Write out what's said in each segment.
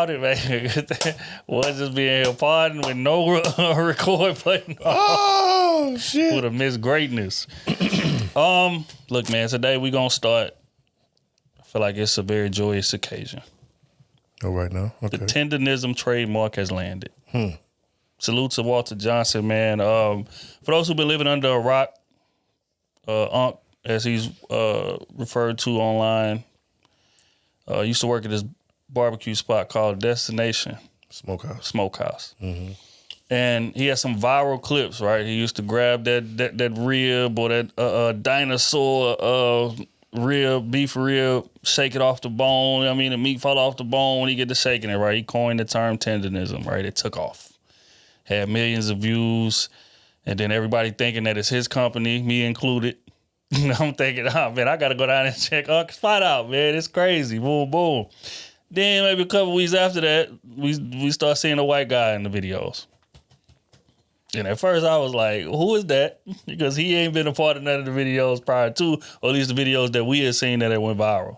about it, man. Was just being here partying with no record button. Oh, shit. Would have missed greatness. Look, man, today we gonna start. I feel like it's a very joyous occasion. Oh, right now? Okay. The Tendernism trademark has landed. Salute to Walter Johnson, man. For those who've been living under a rock, Unc, as he's referred to online, used to work at this barbecue spot called Destination Smokehouse. Mm-hmm. And he had some viral clips, right? He used to grab that rib or that dinosaur rib, beef rib, shake it off the bone. I mean, the meat fall off the bone when he get to shaking it, right? He coined the term tendernism, right? It took off. Had millions of views. And then everybody thinking that it's his company, me included. I'm thinking, man, I got to go down and check Unc's spot out, man. It's crazy. Boom, boom. Then maybe a couple weeks after that, we start seeing a white guy in the videos. And at first I was like, who is that? Because he ain't been a part of none of the videos prior to, or at least the videos that we had seen that it went viral.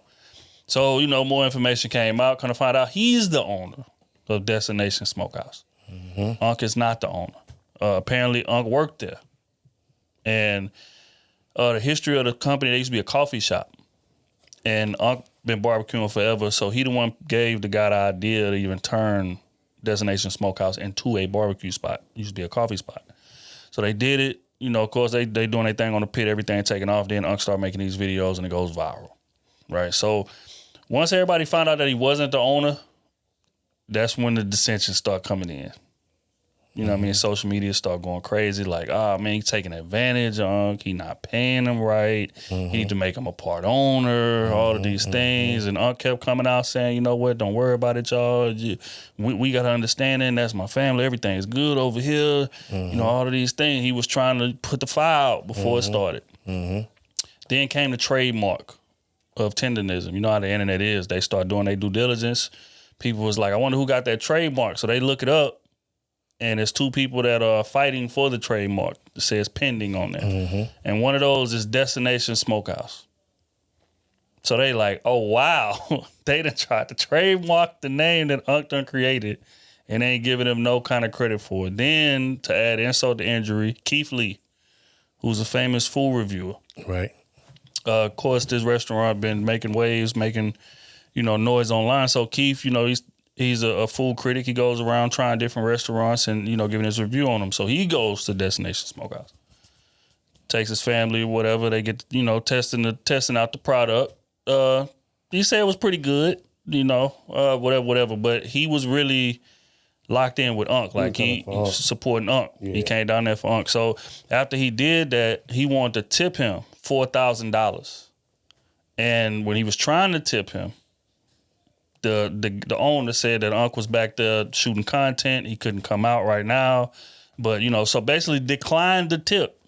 So, more information came out. Kind of find out he's the owner of Destination Smokehouse. Mm-hmm. Unc is not the owner. Apparently, Unc worked there. And the history of the company, they used to be a coffee shop. And Unc been barbecuing forever, so he the one gave the guy the idea to even turn Destination Smokehouse into a barbecue spot. It used to be a coffee spot. So they did it. Of course, they doing their thing on the pit, everything taking off. Then Unc started making these videos, and it goes viral, right? So once everybody found out that he wasn't the owner, that's when the dissensions start coming in. You know what I mean? Social media start going crazy. Like, man, he's taking advantage of Unc. He not paying him right. He need to make him a part owner, all of these things. And Unc kept coming out saying, you know what, don't worry about it, y'all. We got to understand it. That's my family. Everything is good over here. All of these things. He was trying to put the fire out before it started. Then came the trademark of tendernism. You know how the internet is. They start doing their due diligence. People was like, I wonder who got that trademark. So they look it up. And there's two people that are fighting for the trademark. It says pending on there. And one of those is Destination Smokehouse. So they like, oh, wow. They done tried to trademark the name that Unc done created and ain't giving them no kind of credit for it. Then, to add insult to injury, Keith Lee, who's a famous food reviewer. Right. Of course, this restaurant been making waves, making, noise online. So Keith, he's a food critic. He goes around trying different restaurants and, giving his review on them. So he goes to Destination Smokehouse. Takes his family, whatever. They get, testing out the product. He said it was pretty good, whatever. But he was really locked in with Unc. Like, he supporting Unc. Yeah. He came down there for Unc. So after he did that, he wanted to tip him $4,000. And when he was trying to tip him, the owner said that Unc was back there shooting content. He couldn't come out right now. But, so basically declined the tip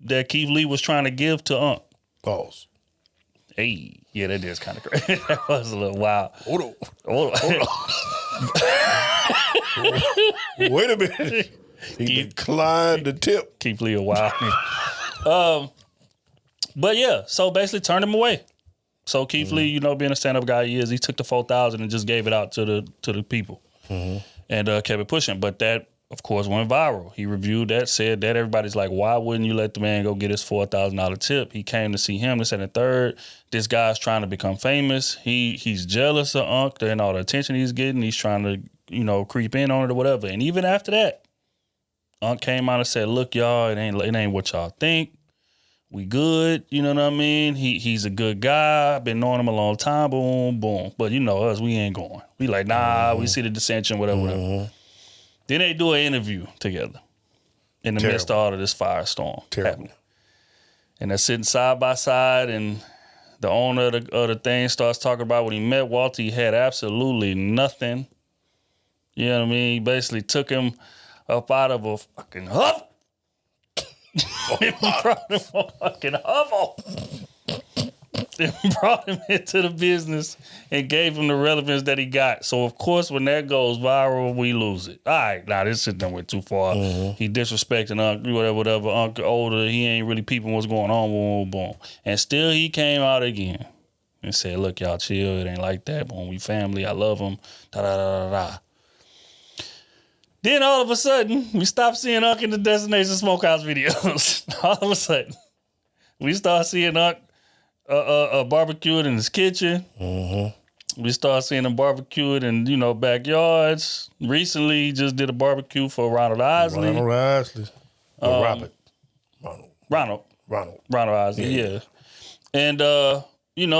that Keith Lee was trying to give to Unc. Pause. Hey, yeah, that is kind of crazy. That was a little wild. Hold on. Wait a minute. He declined the tip. Keith Lee a wild. But yeah, so basically turned him away. So Keith Lee, being a stand-up guy he is, he took the $4,000 and just gave it out to the people and kept it pushing. But that, of course, went viral. He reviewed that, said that. Everybody's like, why wouldn't you let the man go get his $4,000 tip? He came to see him, this and the third. This guy's trying to become famous. He's jealous of Unc and all the attention he's getting. He's trying to, creep in on it or whatever. And even after that, Unc came out and said, look, y'all, it ain't what y'all think. We good, you know what I mean? He's a good guy. I've been knowing him a long time, boom, boom. But us, we ain't going. We like, nah, we see the dissension, whatever. Then they do an interview together in the midst of all of this firestorm happening. And they're sitting side by side, and the owner of the thing starts talking about when he met Walter, he had absolutely nothing. You know what I mean? He basically took him up out of a fucking huff. Brought him a fucking hovel. Brought him into the business and gave him the relevance that he got. So, of course, when that goes viral, we lose it. All right, this shit done went too far. He disrespecting Unc, whatever. Unc older, he ain't really peeping what's going on, boom, boom. And still he came out again and said, look, y'all chill. It ain't like that. But when we family, I love them. Da-da-da-da-da. Then all of a sudden, we stopped seeing Unc in the Destination Smokehouse videos. All of a sudden, we start seeing Unc barbecued in his kitchen. Mm-hmm. We start seeing him barbecued in, backyards. Recently, he just did a barbecue for Ronald Isley. Ronald Isley, yeah. And,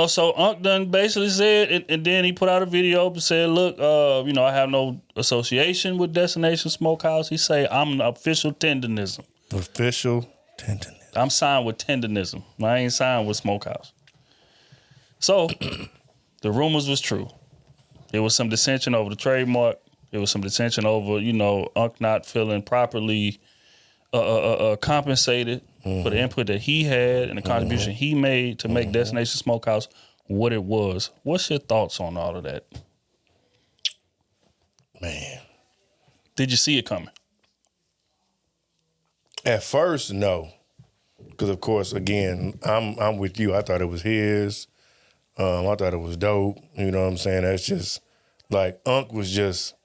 so Unc done basically said, and then he put out a video and said, look, I have no association with Destination Smokehouse. He say, I'm an official Tendernism. Official Tendernism. I'm signed with Tendernism. I ain't signed with Smokehouse. So, the rumors was true. There was some dissension over the trademark. There was some dissension over, Unc not feeling properly compensated for the input that he had and the contribution he made to make Destination Smokehouse what it was. What's your thoughts on all of that? Man. Did you see it coming? At first, no. Because, of course, again, I'm with you. I thought it was his. I thought it was dope. You know what I'm saying? That's just, like, Unc was just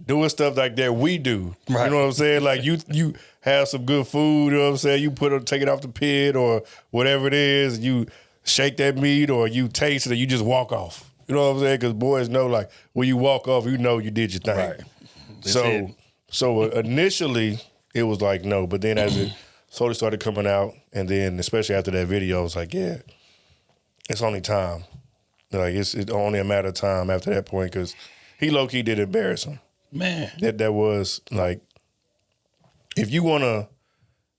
doing stuff like that we do. Right. You know what I'm saying? Like, you have some good food, you know what I'm saying? You take it off the pit or whatever it is. You shake that meat or you taste it and you just walk off. You know what I'm saying? Because boys know, like, when you walk off, you know you did your thing. Right. So initially, it was like, no. But then as it slowly started coming out, and then especially after that video, I was like, yeah, it's only time. Like, it's only a matter of time after that point because he low-key did embarrass him. Man. That was, like, if you want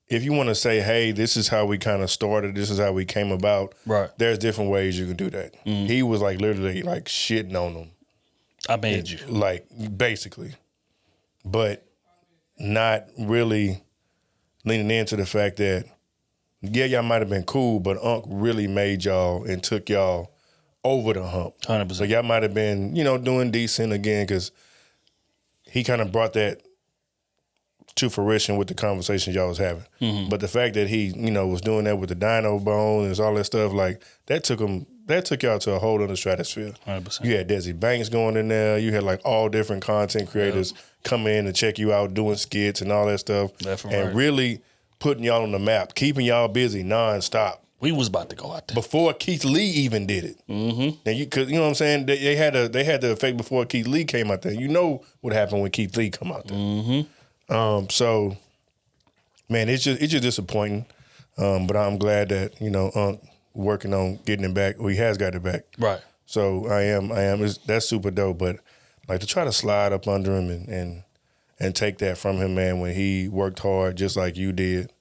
to say, hey, this is how we kind of started, this is how we came about, right? There's different ways you can do that. Mm-hmm. He was, like, literally, like, shitting on them. I made you. Like, basically. But not really leaning into the fact that, yeah, y'all might have been cool, but Unc really made y'all and took y'all over the hump. 100%. So y'all might have been, doing decent again because he kind of brought that to fruition with the conversations y'all was having. Mm-hmm. But the fact that he, was doing that with the dino bone and all that stuff, like, that took y'all to a whole other stratosphere. 100%. You had Desi Banks going in there. You had, like, all different content creators come in and check you out, doing skits and all that stuff. And really putting y'all on the map, keeping y'all busy nonstop. We was about to go out there before Keith Lee even did it. Mm-hmm. And you know what I'm saying? They had the effect before Keith Lee came out there. You know what happened when Keith Lee come out there. Mm-hmm. So, man, it's just disappointing. But I'm glad that Unc working on getting it back. Well, he has got it back. Right. So I am. That's super dope. But like to try to slide up under him and take that from him, man, when he worked hard just like you did,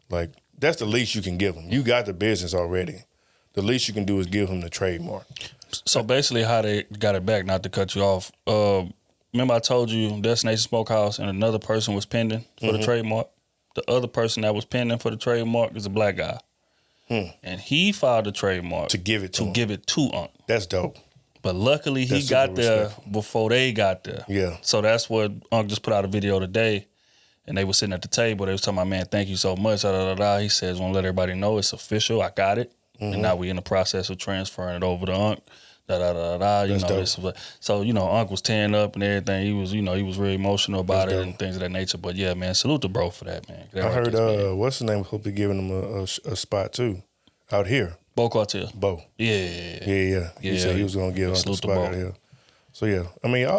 like. That's the least you can give him. You got the business already. The least you can do is give him the trademark. So basically how they got it back, not to cut you off, remember I told you Destination Smokehouse and another person was pending for the trademark? The other person that was pending for the trademark is a black guy. And he filed the trademark. To give it to Unc. That's dope. But luckily he got there before they got there. Yeah. So that's what Unc just put out a video today. And they were sitting at the table. They was talking about, man, thank you so much. He says, want to let everybody know it's official. I got it. Mm-hmm. And now we in the process of transferring it over to Unc. So, Unc was tearing up and everything. He was, he was really emotional about it and things of that nature. But yeah, man, salute to bro for that, man. I heard, what's his name? Hope be giving him a spot too, out here. Bo Cartel. Bo. Yeah. He said he was going to give Unc a spot out here. So yeah, I mean,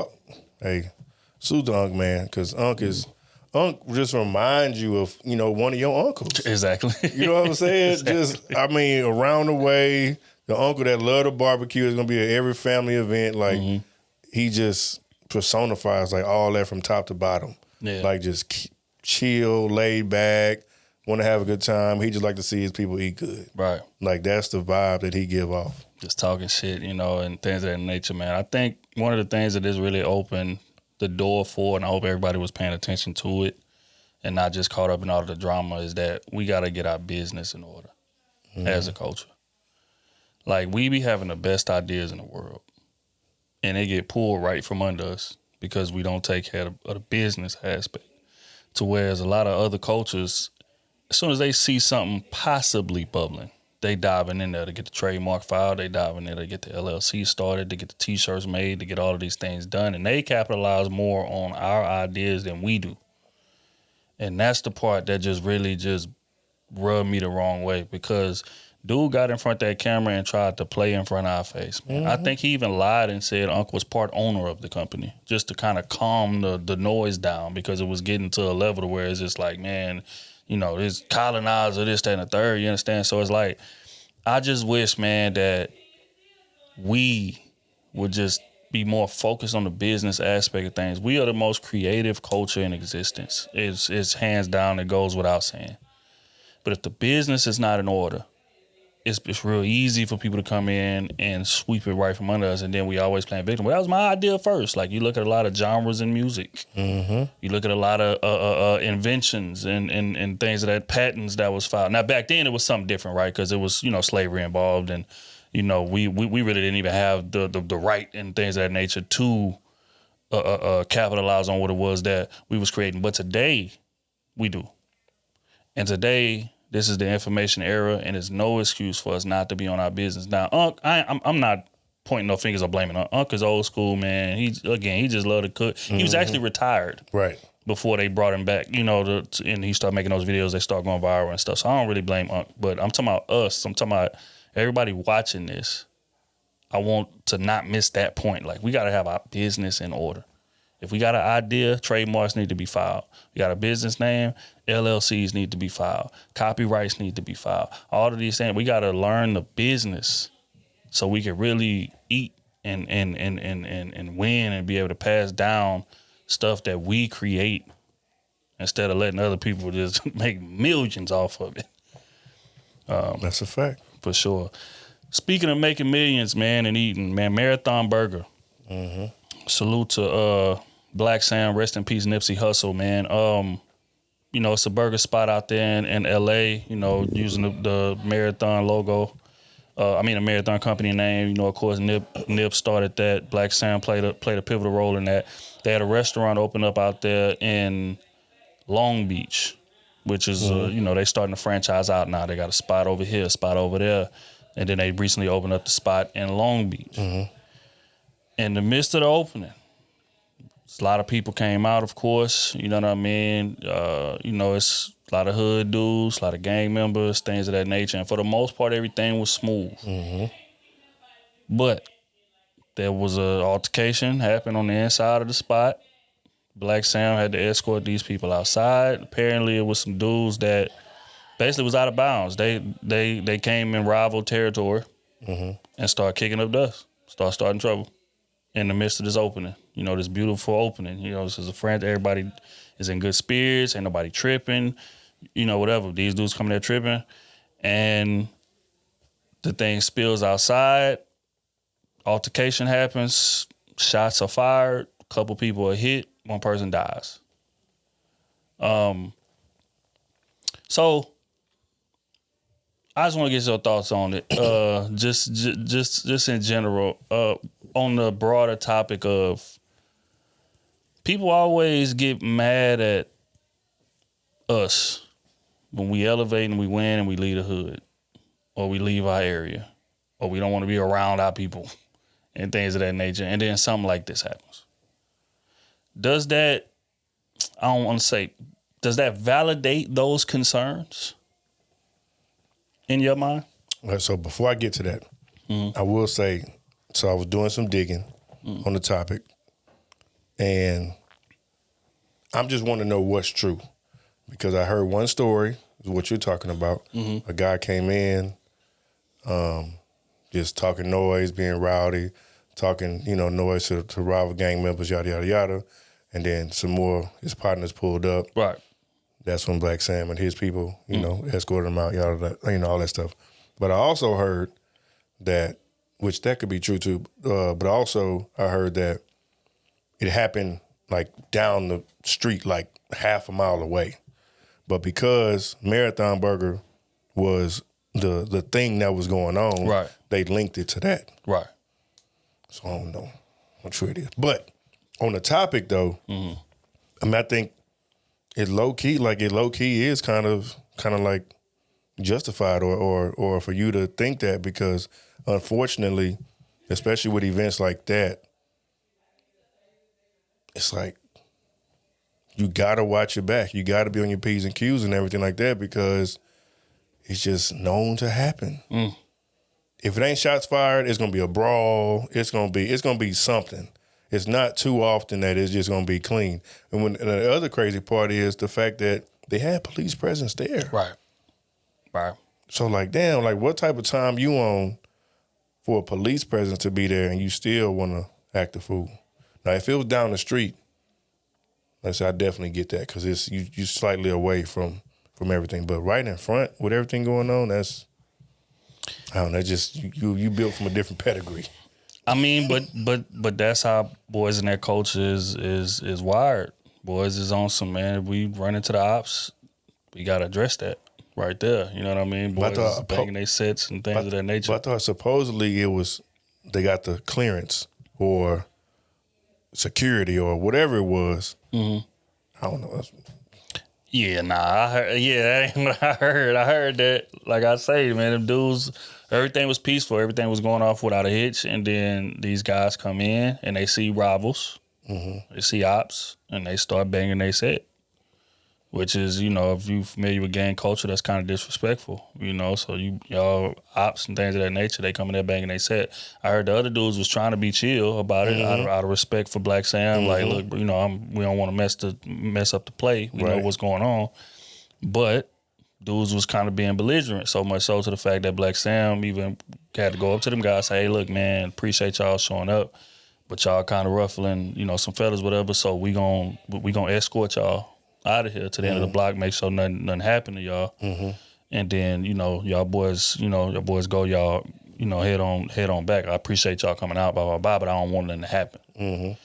hey, salute to Unc, man, because Unc just reminds you of, one of your uncles. Exactly. You know what I'm saying? Exactly. Around the way, the uncle that loved the barbecue is going to be at every family event. Like, he just personifies, like, all that from top to bottom. Yeah. Like, just chill, laid back, want to have a good time. He just like to see his people eat good. Right. Like, that's the vibe that he give off. Just talking shit, and things of that nature, man. I think one of the things that is really open the door for, and I hope everybody was paying attention to it and not just caught up in all the drama, is that we got to get our business in order as a culture. Like, we be having the best ideas in the world, and they get pulled right from under us because we don't take care of the business aspect. To whereas a lot of other cultures, as soon as they see something possibly bubbling, they diving in there to get the trademark filed. They diving in there to get the LLC started, to get the T-shirts made, to get all of these things done. And they capitalize more on our ideas than we do. And that's the part that just really just rubbed me the wrong way, because dude got in front of that camera and tried to play in front of our face. Man. I think he even lied and said Unc was part owner of the company, just to kind of calm the noise down, because it was getting to a level to where it's just like, man, you know, this colonizer, this, that, and the third, you understand? So it's like, I just wish, man, that we would just be more focused on the business aspect of things. We are the most creative culture in existence. It's hands down, it goes without saying. But if the business is not in order, it's real easy for people to come in and sweep it right from under us, and then we always playing victim. Well, that was my idea first. Like, you look at a lot of genres in music. Mm-hmm. You look at a lot of inventions and things of that, patents that was filed. Now, back then, it was something different, right? Because it was, you know, slavery involved, and, you know, we really didn't even have the right and things of that nature to capitalize on what it was that we was creating. But today, we do. And today, this is the information era, and there's no excuse for us not to be on our business. Now, Unc, I'm not pointing no fingers or blaming Unc. Unc is old school, man. He just loved to cook. Mm-hmm. He was actually retired before they brought him back, you know, and he started making those videos. They start going viral and stuff. So I don't really blame Unc, but I'm talking about us. I'm talking about everybody watching this. I want to not miss that point. Like, we got to have our business in order. If we got an idea, trademarks need to be filed. We got a business name, LLCs need to be filed. Copyrights need to be filed. All of these things, we got to learn the business so we can really eat and win and be able to pass down stuff that we create instead of letting other people just make millions off of it. That's a fact. For sure. Speaking of making millions, man, and eating, man, Marathon Burger. Mm-hmm. Salute to Black Sam, rest in peace, Nipsey Hussle, man. You know, it's a burger spot out there in LA, you know, using the Marathon logo. A Marathon company name. You know, of course, Nip started that. Black Sam played a pivotal role in that. They had a restaurant open up out there in Long Beach, which is, you know, they starting to franchise out now. They got a spot over here, a spot over there. And then they recently opened up the spot in Long Beach. Mm-hmm. In the midst of the opening, a lot of people came out, of course. You know what I mean? You know, it's a lot of hood dudes, a lot of gang members, things of that nature. And for the most part, everything was smooth. Mm-hmm. But there was an altercation happened on the inside of the spot. Black Sam had to escort these people outside. Apparently, it was some dudes that basically was out of bounds. They came in rival territory and started kicking up dust, starting trouble in the midst of this opening. You know, this beautiful opening. You know, this is a friend. Everybody is in good spirits. Ain't nobody tripping. You know, whatever. These dudes coming there tripping. And the thing spills outside. Altercation happens. Shots are fired. A couple people are hit. One person dies. So I just want to get your thoughts on it. Just in general, on the broader topic of people always get mad at us when we elevate and we win and we leave the hood, or we leave our area, or we don't want to be around our people and things of that nature. And then something like this happens. Does that validate those concerns in your mind? So before I get to that, I will say, so I was doing some digging on the topic, and I'm just want to know what's true, because I heard one story, is what you're talking about. A guy came in, just talking noise, being rowdy, talking, you know, noise to rival gang members, yada, yada, yada. And then some more, his partners pulled up. Right. That's when Black Sam and his people, you know, escorted him out, yada, you know, all that stuff. But I also heard that, which that could be true too, but also I heard that it happened like down the street, like half a mile away. But because Marathon Burger was the thing that was going on, right, they linked it to that. Right. So I don't know how true it is. But on the topic though, I mean, I think it low key is kind of like, justified or for you to think that, because unfortunately, especially with events like that, it's like you gotta watch your back. You gotta be on your P's and Q's and everything like that, because it's just known to happen. If it ain't shots fired, it's gonna be a brawl. It's gonna be something. It's not too often that it's just gonna be clean. And the other crazy part is the fact that they had police presence there. Right. So like, damn, like what type of time you on for a police presence to be there and you still want to act a fool? Now, if it was down the street, I definitely get that, because it's you slightly away from everything. But right in front with everything going on, that's, I don't know, just you built from a different pedigree. I mean, but that's how boys in their culture is wired. Boys is on some, man, if we run into the ops, we got to address that right there. You know what I mean? Boys is banging their sets and things of that nature. But I thought supposedly they got the clearance or security or whatever it was. I don't know. Yeah, that ain't what I heard. I heard that, like I say, man, them dudes, everything was peaceful. Everything was going off without a hitch. And then these guys come in and they see rivals. They see ops and they start banging their set, which is, if you're familiar with gang culture, that's kind of disrespectful, So y'all ops and things of that nature, they come in there banging their set. I heard the other dudes was trying to be chill about it out of respect for Black Sam. Like, look, we don't want to mess up the play. We know what's going on. But dudes was kind of being belligerent, so much so to the fact that Black Sam even had to go up to them guys, say, hey, look, man, appreciate y'all showing up, but y'all kind of ruffling, some feathers, whatever, so we gonna escort y'all out of here to the end of the block, make sure nothing happen to y'all. And then, y'all boys, go y'all, head on back. I appreciate y'all coming out, blah, blah, blah, but I don't want nothing to happen.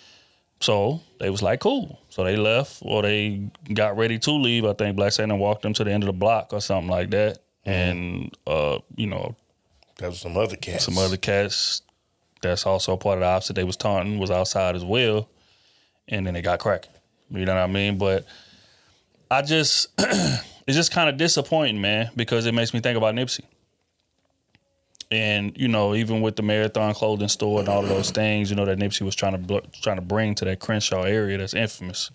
So they was like, cool. So they left, or they got ready to leave. I think Black Satan walked them to the end of the block or something like that. And, that was some other cats. Some other cats that's also part of the ops that they was taunting was outside as well. And then they got cracking. You know what I mean? But it's just kind of disappointing, man, because it makes me think about Nipsey. And, even with the Marathon clothing store and all of those things, that Nipsey was trying to bring to that Crenshaw area that's infamous.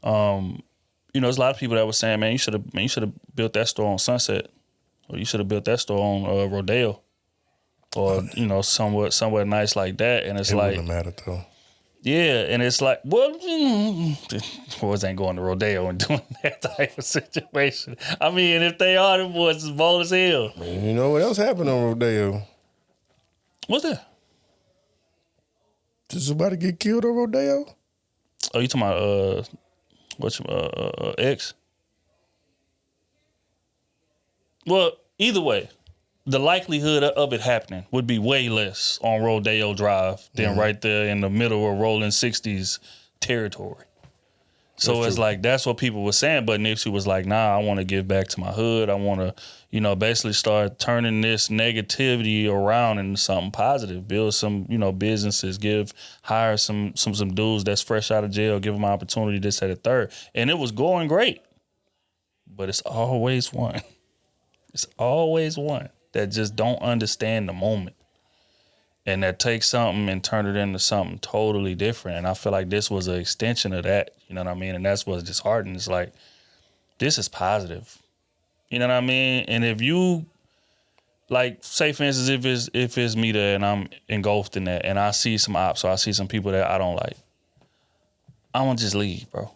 There's a lot of people that were saying, man, you should have built that store on Sunset, or you should have built that store on Rodeo, or, somewhere nice like that. And it wouldn't matter, though. Yeah, and it's like, well, boys ain't going to Rodeo and doing that type of situation. I mean, if they are, the boys is bold as hell. Man, you know what else happened on Rodeo? What's that? Did somebody get killed on Rodeo? Oh, you talking about X? Well, either way, the likelihood of it happening would be way less on Rodeo Drive than right there in the middle of Rolling 60s territory. So it's like, that's what people were saying. But Nipsey was like, nah, I want to give back to my hood. I want to, basically start turning this negativity around into something positive. Build some, businesses, hire some dudes that's fresh out of jail, give them an opportunity, this, that, and third. And it was going great. But it's always one. It's always one that just don't understand the moment, and that takes something and turn it into something totally different. And I feel like this was an extension of that, you know what I mean? And that's what's disheartening. It's like, this is positive, you know what I mean? And if you, like, say for instance, if it's me there and I'm engulfed in that and I see some ops or I see some people that I don't like, I want to just leave, bro.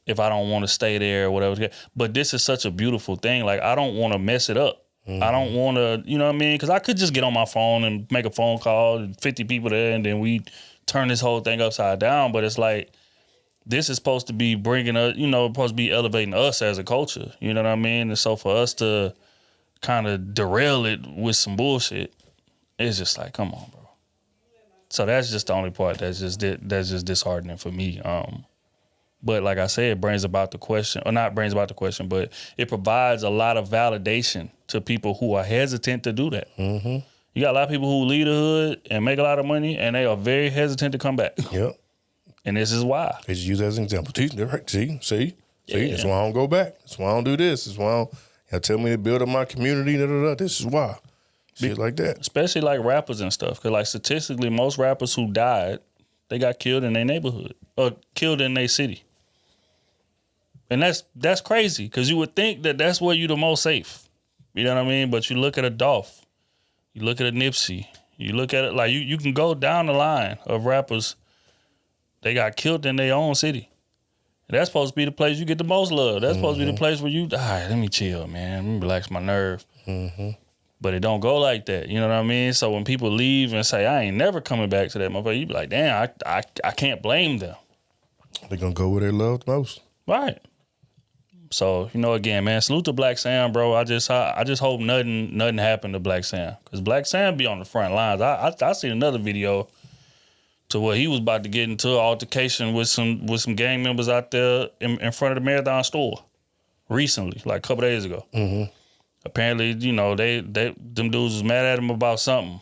If I don't want to stay there or whatever. But this is such a beautiful thing. Like, I don't want to mess it up. I don't want to, you know what I mean? Because I could just get on my phone and make a phone call, and 50 people there, and then we turn this whole thing upside down. But it's like, this is supposed to be bringing us, supposed to be elevating us as a culture. You know what I mean? And so for us to kind of derail it with some bullshit, it's just like, come on, bro. So that's just the only part that's just disheartening for me. But like I said, it brings about the question, or not brings about the question, but it provides a lot of validation to people who are hesitant to do that. You got a lot of people who leave the hood and make a lot of money, and they are very hesitant to come back. Yep. And this is why. They just use that as an example. See, that's why I don't go back. That's why I don't do this. That's why I don't, Y'all tell me to build up my community. Da, da, da. This is why. Shit like that. Especially like rappers and stuff. Because like statistically, most rappers who died, they got killed in their neighborhood or killed in their city. And that's crazy because you would think that that's where you the most safe. You know what I mean? But you look at a Dolph, you look at a Nipsey, you look at it like you can go down the line of rappers. They got killed in their own city. And that's supposed to be the place you get the most love. That's supposed to be the place where you, all right, let me chill, man. Let me relax my nerve. But it don't go like that. You know what I mean? So when people leave and say, I ain't never coming back to that motherfucker, you be like, damn, I can't blame them. They're going to go where they love most. Right. So, again, man, salute to Black Sam, bro. I just hope nothing happened to Black Sam. Because Black Sam be on the front lines. I seen another video to where he was about to get into an altercation with some gang members out there in front of the Marathon store recently, like a couple days ago. Apparently, them dudes was mad at him about something.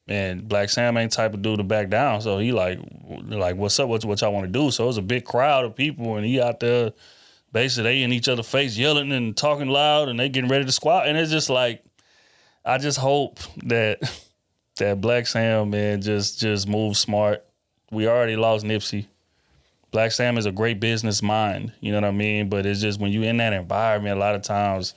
And Black Sam ain't type of dude to back down. So he like what's up? What y'all want to do? So it was a big crowd of people and he out there basically they in each other's face yelling and talking loud and they getting ready to squat. And it's just like, I just hope that Black Sam, man, just moves smart. We already lost Nipsey. Black Sam is a great business mind, you know what I mean? But it's just when you in that environment, a lot of times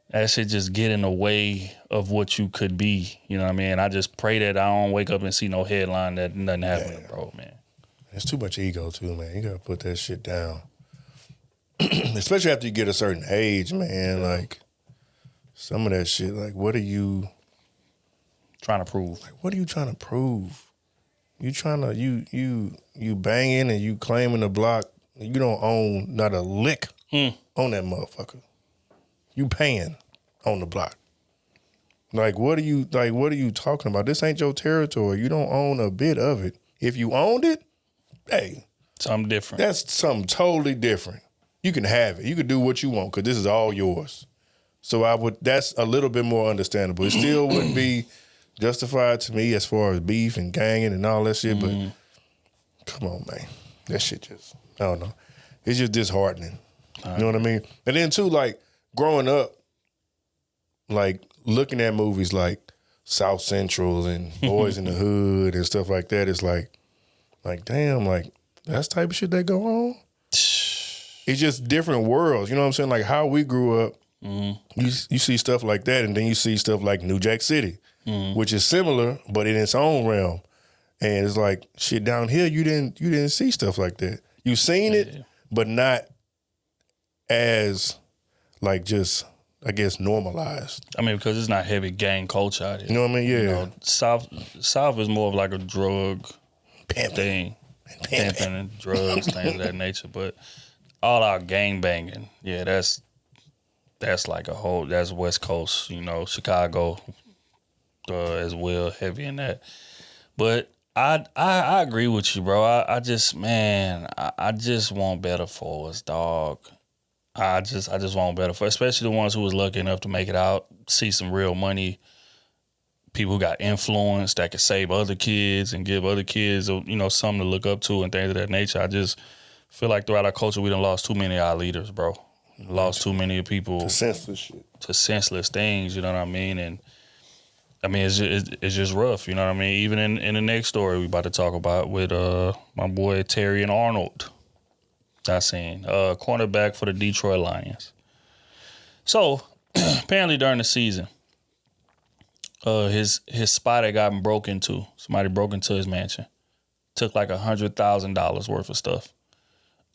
that shit just get in the way of what you could be, you know what I mean? I just pray that I don't wake up and see no headline that nothing happened, bro, man. It's too much ego too, man. You gotta put that shit down. Especially after you get a certain age, man. Like some of that shit, like what are you trying to prove? Like what are you trying to prove? You trying to you banging and you claiming the block. You don't own not a lick on that motherfucker. You paying on the block. Like what are you talking about? This ain't your territory. You don't own a bit of it. If you owned it, hey, something different. That's something totally different. You can have it. You can do what you want because this is all yours. So that's a little bit more understandable. It still wouldn't be justified to me as far as beef and ganging and all that shit, but come on, man. That shit just, I don't know. It's just disheartening. You know what I mean? And then too, like, growing up, like, looking at movies like South Central and Boys in the Hood and stuff like that, it's like, damn, like, that's the type of shit that go on? It's just different worlds. You know what I'm saying? Like, how we grew up, you see stuff like that, and then you see stuff like New Jack City, which is similar, but in its own realm. And it's like, shit, down here, you didn't see stuff like that. You seen it, but not as, like, just, I guess, normalized. I mean, because it's not heavy gang culture out here. You know what I mean? Yeah. South is more of like a drug thing. Pimping and drugs, things of that nature. But all our gang banging, yeah, that's like a whole, that's West Coast, Chicago as well, heavy in that. But I agree with you, bro. I just want better for us, dog. I just want better for, especially the ones who was lucky enough to make it out, see some real money, people who got influence that could save other kids and give other kids, something to look up to and things of that nature. I just feel like throughout our culture, we done lost too many of our leaders, bro. Lost too many people to senseless shit, to senseless things. You know what I mean? And I mean, it's just rough. You know what I mean? Even in the next story we about to talk about with my boy Terrion Arnold. I seen cornerback for the Detroit Lions. So apparently during the season, his spot had gotten broke into. Somebody broke into his mansion, took like $100,000 worth of stuff,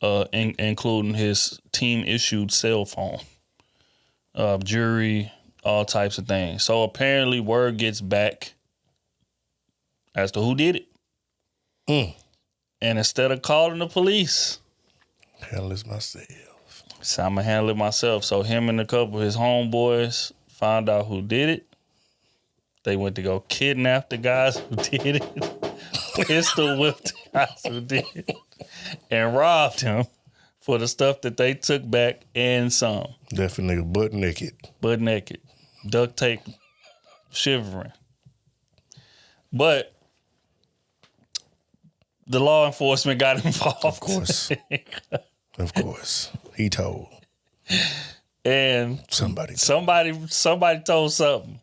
including his team issued cell phone, jewelry, all types of things. So apparently word gets back as to who did it. And instead of calling the police, handle this myself. So I'm gonna handle it myself. So him and a couple of his homeboys found out who did it. They went to go kidnap the guys who did it, pistol whipped the guys who did it, and robbed him for the stuff that they took back and some. Definitely nigga butt naked. Butt naked. Duct tape, shivering. But the law enforcement got involved. Of course. Of course. He told. And Somebody told something.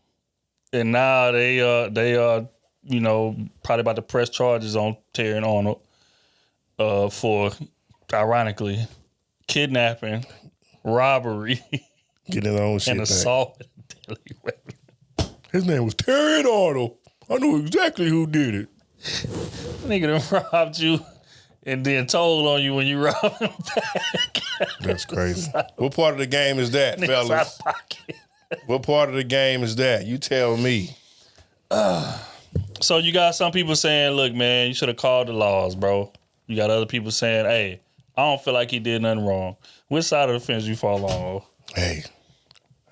And now they are, you know, probably about to press charges on Terrion Arnold for, ironically, kidnapping, robbery, getting his own shit and back. assault with a deadly weapon. His name was Terrion Arnold. I know exactly who did it. Nigga done robbed you and then told on you when you robbed him back. That's crazy. What part of the game is that, Niggas fellas? out of pocket. What part of the game is that? You tell me. So you got some people saying, look, man, you should have called the laws, bro. You got other people saying, hey, I don't feel like he did nothing wrong. Which side of the fence you fall on? Hey,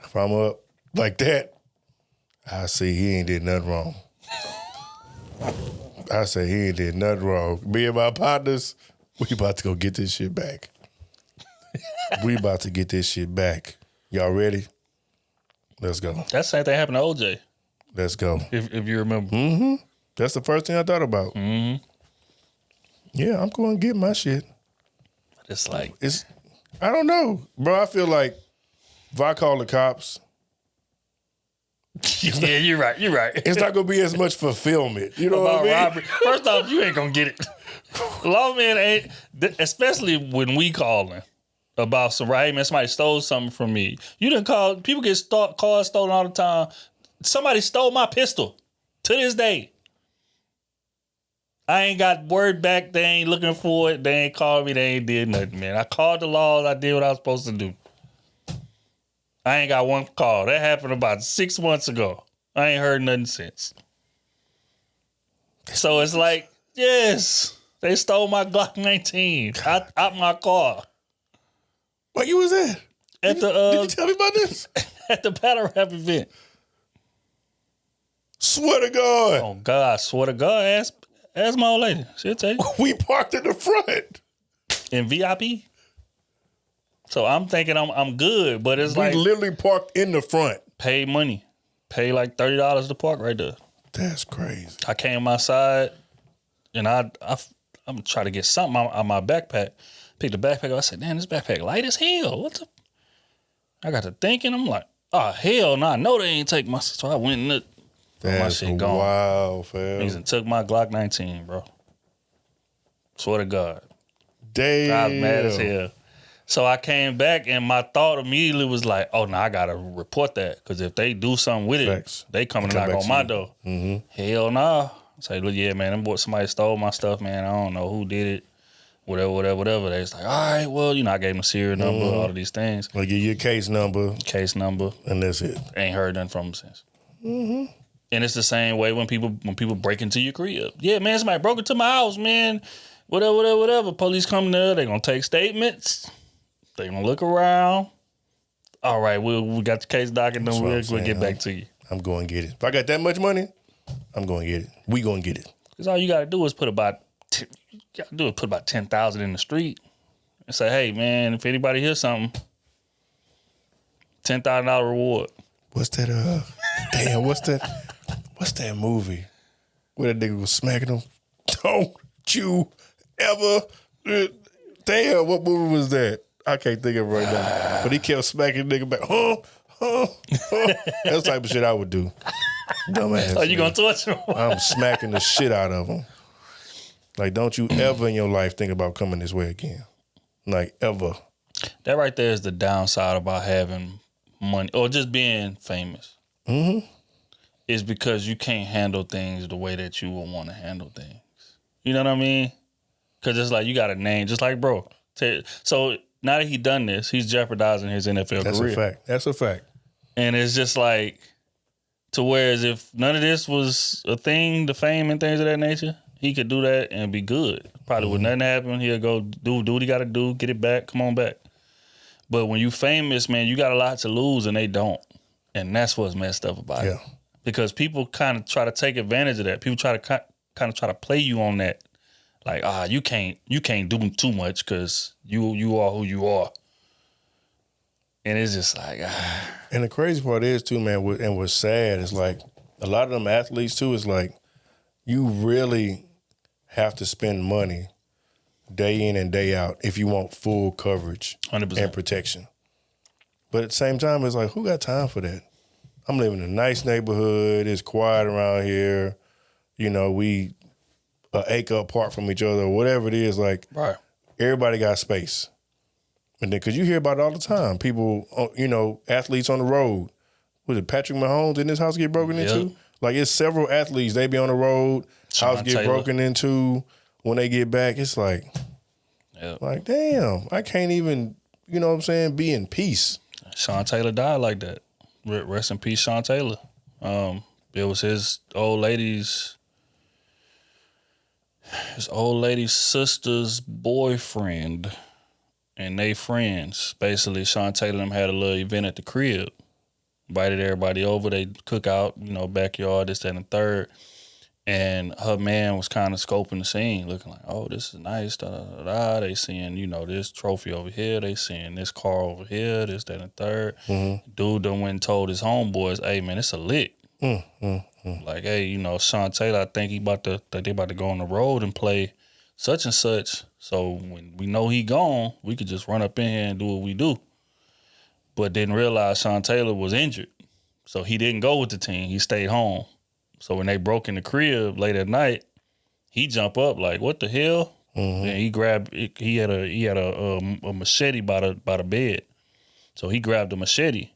if I'm up like that, I see he ain't did nothing wrong. I say he ain't did nothing wrong. Me and my partners, we about to go get this shit back. We about to get this shit back. Y'all ready? Let's go. That's the same thing happened to OJ, Let's go. if you remember. Mm-hmm. That's the first thing I thought about. Mm-hmm. Yeah, I'm going to get my shit. It's like, I don't know. Bro, I feel like if I call the cops, yeah, you're right. it's not going to be as much fulfillment. You know what I mean? Robbery. First off, you ain't going to get it. Lawman ain't, especially when we calling about some, right, man, somebody stole something from me. You didn't call, people get cars stolen all the time. Somebody stole my pistol to this day. I ain't got word back. They ain't looking for it. They ain't called me. They ain't did nothing, man. I called the laws. I did what I was supposed to do. I ain't got one call. That happened about 6 months ago. I ain't heard nothing since. So it's like, yes, they stole my Glock 19 out my car. Where you was at? Did you tell me about this? At the battle rap event. Swear to God. Oh, God, I swear to God, ask my old lady. She'll tell you. We parked in the front. In VIP. So I'm thinking I'm good, but it's We like literally parked in the front. pay money. Pay like $30 to park right there. That's crazy. I came outside and I'm trying to get something out of my backpack. Picked the backpack up. I said, damn, this backpack light as hell. What the? I got to thinking. I'm like, oh, hell no. I know they ain't take my... So I went and looked. That's my shit gone. wild, fam. Niggas done took my Glock 19, bro. Swear to God. Damn. I was mad as hell. So I came back and my thought immediately was like, oh, no, I got to report that. Because if they do something with Facts. it, they come and knock on my door. Mm-hmm. Hell nah. Say, look, yeah, man, somebody stole my stuff, man. I don't know who did it. Whatever. They was like, all right, well, you know, I gave them a serial number, all of these things. I'll give you a case number. And that's it. Ain't heard nothing from them since. Mm-hmm. And it's the same way when people break into your crib. Yeah, man, somebody broke into my house, man. Whatever. Police come there, they gonna take statements. They gonna look around. All right, we got the case docket, then we'll get back to you. I'm going to get it. If I got that much money, I'm going to get it. We going to get it. Because all you gotta do is put about 10,000 in the street and say, hey, man, if anybody hears something, $10,000 reward. What's that? Damn, what's that movie where that nigga was smacking him? Don't you ever... Damn, what movie was that? I can't think of it right now. But he kept smacking the nigga back. That's the type of shit I would do. Dumbass. Oh, you gonna torture him? I'm smacking the shit out of him. Like, don't you ever in your life think about coming this way again. Like, ever. That right there is the downside about having money or just being famous. Mm-hmm. Is because you can't handle things the way that you would want to handle things. You know what I mean? Because it's like you got a name, just like bro. So now that he done this, he's jeopardizing his NFL career. That's a fact. And it's just like, to whereas if none of this was a thing, the fame and things of that nature, he could do that and be good. Probably with nothing happen, he'll go do what he got to do, get it back, come on back. But when you famous, man, you got a lot to lose and they don't. And that's what's messed up about it. Because people kind of try to take advantage of that. People try to kind of try to play you on that. Like, you can't do too much because you are who you are. And it's just like, And the crazy part is too, man, and what's sad is like a lot of them athletes too is like you really have to spend money day in and day out if you want full coverage 100%. and protection. But at the same time, it's like, who got time for that? I'm living in a nice neighborhood. It's quiet around here. You know, we an acre apart from each other, or whatever it is. Like, Right. everybody got space. And then, because you hear about it all the time. People, you know, athletes on the road. Was it Patrick Mahomes? Didn't his house get broken into? Like, it's several athletes. They be on the road. House get broken into. When they get back, it's like, like, damn, I can't even, you know what I'm saying, be in peace. Sean Taylor died like that. Rest in peace, Sean Taylor. It was his old lady's sister's boyfriend and they friends. Basically, Sean Taylor and them had a little event at the crib. Invited everybody over. They cook out, you know, backyard, this, that, and the third. And her man was kind of scoping the scene, looking like, oh, this is nice, da, da, da, da. They seeing, you know, this trophy over here. They seeing this car over here, this, that, and the third. Mm-hmm. Dude done went and told his homeboys, hey, man, it's a lick. Like, hey, you know, Sean Taylor, I think they about to go on the road and play such and such. So when we know he gone, we could just run up in here and do what we do. But didn't realize Sean Taylor was injured. So he didn't go with the team. He stayed home. So when they broke in the crib late at night, he jumped up like, "What the hell?" Mm-hmm. And he grabbed. He had a machete by the bed, so he grabbed a machete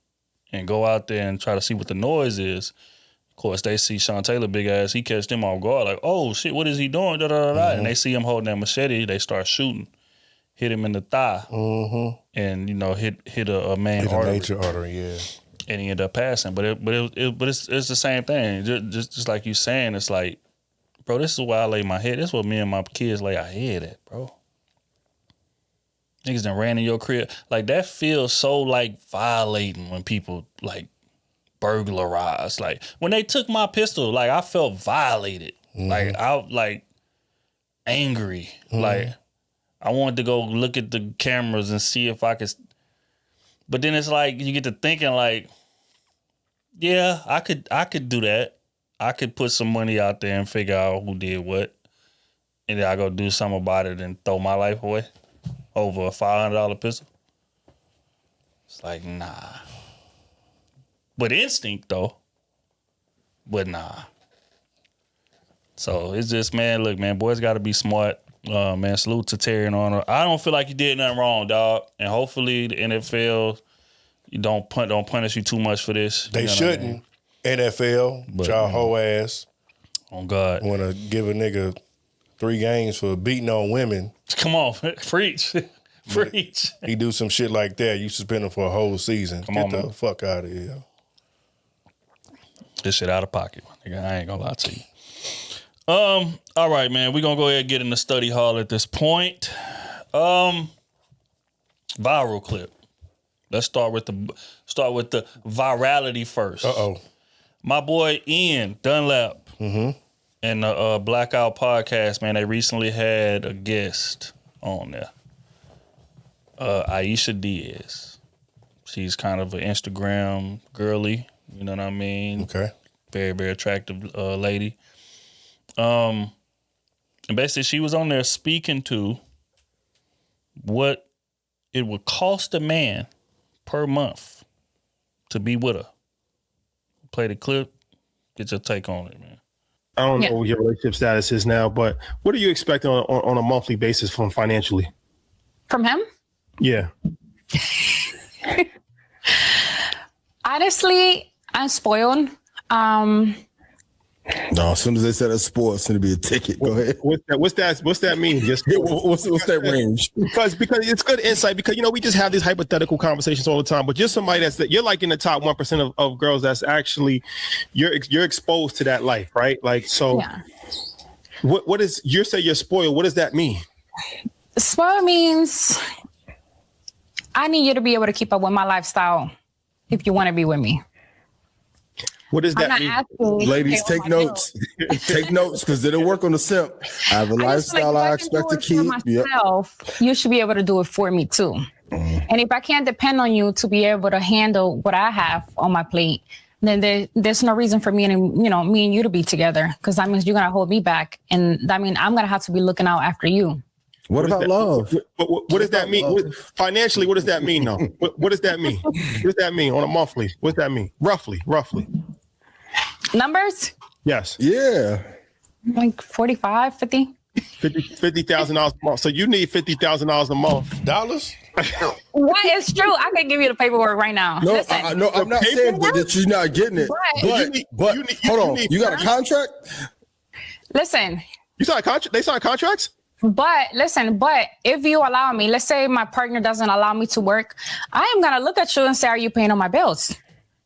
and go out there and try to see what the noise is. Of course, they see Sean Taylor big ass. He catch them off guard like, "Oh shit, what is he doing?" Da, da, da, da. Mm-hmm. And they see him holding that machete. They start shooting, hit him in the thigh, and you know hit a main artery. Major artery, yeah. And he ended up passing, but it's the same thing. Just like you saying, it's like, bro, this is where I lay my head. This is what me and my kids lay our head at, bro. Niggas done ran in your crib. Like, that feels so like violating when people like burglarize. Like, when they took my pistol, like, I felt violated. Like, I angry. Like, I wanted to go look at the cameras and see if I could. But then it's like you get to thinking like, yeah, I could do that. I could put some money out there and figure out who did what, and then I go do something about it and throw my life away over a $500 pistol. It's like, nah. But instinct though. But nah. So it's just, man, look, man, boys got to be smart. Man, salute to Terrion Arnold. I don't feel like you did nothing wrong, dog. And hopefully the NFL don't punish you too much for this. They shouldn't. NFL, but y'all whole ass. On God. Want to give a nigga 3 games for beating on women. Come on, preach. Preach. He do some shit like that, you suspend him for a whole season. Get the fuck out of here. This shit out of pocket, nigga. I ain't gonna lie to you. All right, man. We're gonna go ahead and get in the study hall at this point. Viral clip. Let's start with the virality first. My boy Ian Dunlap and the Blackout podcast, man, they recently had a guest on there. Ayisha Diaz. She's kind of an Instagram girly, you know what I mean? Okay. Very, very attractive lady. And basically she was on there speaking to what it would cost a man per month to be with her. Play the clip, get your take on it, man. I don't know what your relationship status is now, but what are you expecting on a monthly basis from financially? From him? Yeah. Honestly, I'm spoiled. No, as soon as they said it's sports, it's gonna be a ticket. Go ahead. What's that mean? Just what's that range? Because it's good insight. Because we just have these hypothetical conversations all the time. But just somebody you're like in the top 1% of girls that's actually you're exposed to that life, right? Like so. Yeah. What is you say you're spoiled? What does that mean? Spoiled means I need you to be able to keep up with my lifestyle if you want to be with me. What does that mean? Ladies, take notes. Take notes because it'll work on the simp. I have a lifestyle I expect to keep. Myself, you should be able to do it for me too. And if I can't depend on you to be able to handle what I have on my plate, then there's no reason for me and me and you to be together, because that means you're gonna hold me back, and that means I'm gonna have to be looking out after you. What about love? What does that mean? Financially, what does that mean, though? What does that mean? What does that mean on a monthly? What does that mean? Roughly. Numbers? Yes. Yeah. Like 45, 50. $50,000 a month. So you need $50,000 a month. Dollars? What is true? I can give you the paperwork right now. No, Listen, I'm not saying that you're not getting it. But hold on. You got a contract? listen. You sign contract? They sign contracts? But listen, if you allow me, let's say my partner doesn't allow me to work, I am going to look at you and say, are you paying all my bills?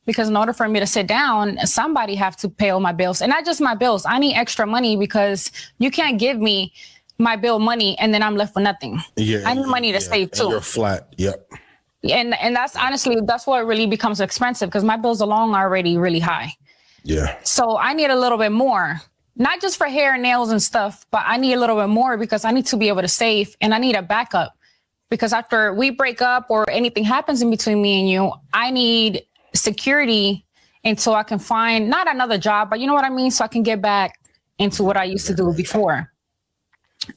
Because in order for me to sit down, somebody have to pay all my bills. And not just my bills. I need extra money because you can't give me my bill money and then I'm left with nothing. Yeah, I need money to save too. You're flat. Yep. And that's honestly, that's what really becomes expensive because my bills alone are already really high. Yeah. So I need a little bit more, not just for hair and nails and stuff, but I need a little bit more because I need to be able to save and I need a backup because after we break up or anything happens in between me and you, I need security until I can find not another job, but you know what I mean? So I can get back into what I used to do before.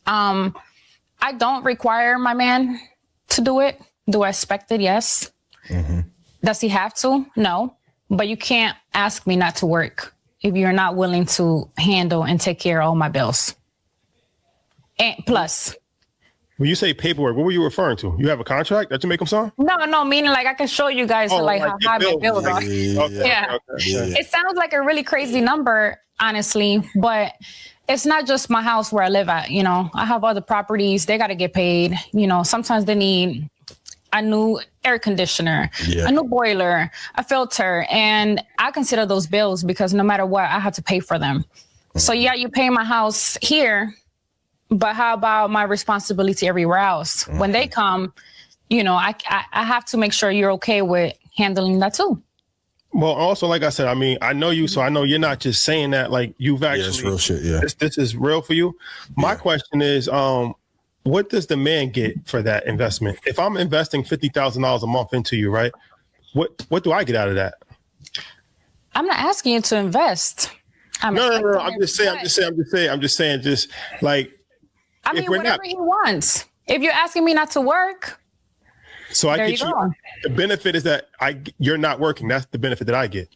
I don't require my man to do it. Do I expect it? Yes. Mm-hmm. Does he have to? No. But you can't ask me not to work if you're not willing to handle and take care of all my bills. And plus. When you say paperwork, what were you referring to? You have a contract that you make them sign? No, meaning like I can show you guys how high my bills are. Yeah. It sounds like a really crazy number, honestly, but it's not just my house where I live at. You know, I have other properties. They got to get paid. You know, sometimes they need a new air conditioner, a new boiler, a filter. And I consider those bills because no matter what, I have to pay for them. So yeah, you pay my house here, but how about my responsibility everywhere else? When they come, you know, I have to make sure you're okay with handling that too. Well, also, like I said, I mean, I know you, so I know you're not just saying that, like you've actually, it's real shit, this is real for you. My question is, what does the man get for that investment? If I'm investing $50,000 a month into you, right? What do I get out of that? I'm not asking you to invest. No. I'm just saying, just like, I mean, whatever he wants. If you're asking me not to work, so I get you. The benefit is that you're not working. That's the benefit that I get.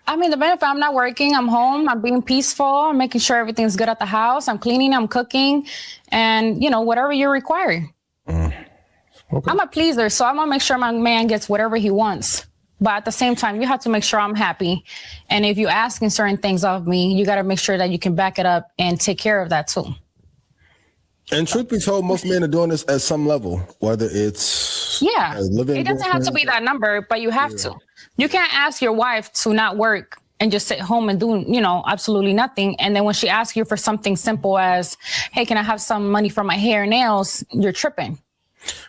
I mean, the benefit, I'm not working. I'm home. I'm being peaceful. I'm making sure everything's good at the house. I'm cleaning. I'm cooking. And, you know, whatever you require. Okay. I'm a pleaser. So I'm going to make sure my man gets whatever he wants. But at the same time, you have to make sure I'm happy. And if you're asking certain things of me, you got to make sure that you can back it up and take care of that too. And truth be told, most men are doing this at some level, whether it's it doesn't have to be that number, but you have to. You can't ask your wife to not work and just sit home and do, you know, absolutely nothing. And then when she asks you for something simple as, hey, can I have some money for my hair and nails? You're tripping.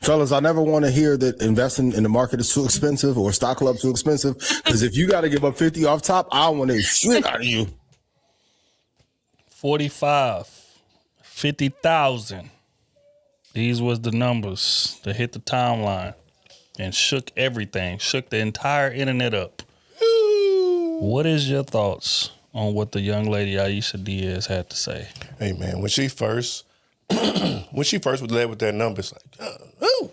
Fellas, I never want to hear that investing in the market is too expensive or stock club too expensive. Because if you got to give up 50 off top, I want to shit out of you. 45. 50,000. These was the numbers that hit the timeline and shook everything, shook the entire internet up. What is your thoughts on what the young lady Ayisha Diaz had to say? Hey man, when she first was led with that number, it's like, oh.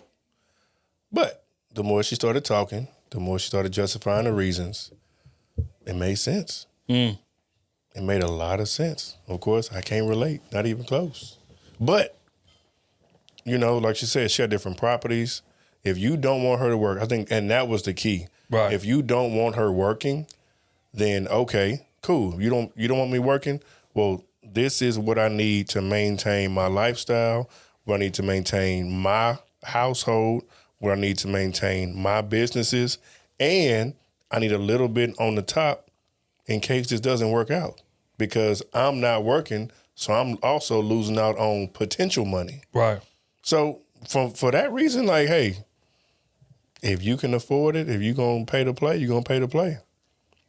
But the more she started talking, the more she started justifying the reasons, it made sense. It made a lot of sense. Of course, I can't relate, not even close. But, you know, like she said, she had different properties. If you don't want her to work, I think, and that was the key. Right. If you don't want her working, then okay, cool. You don't want me working? Well, this is what I need to maintain my lifestyle, what I need to maintain my household, what I need to maintain my businesses, and I need a little bit on the top in case this doesn't work out, because I'm not working, so I'm also losing out on potential money. Right. So for that reason, like, hey, if you can afford it, if you're going to pay to play, you're going to pay to play.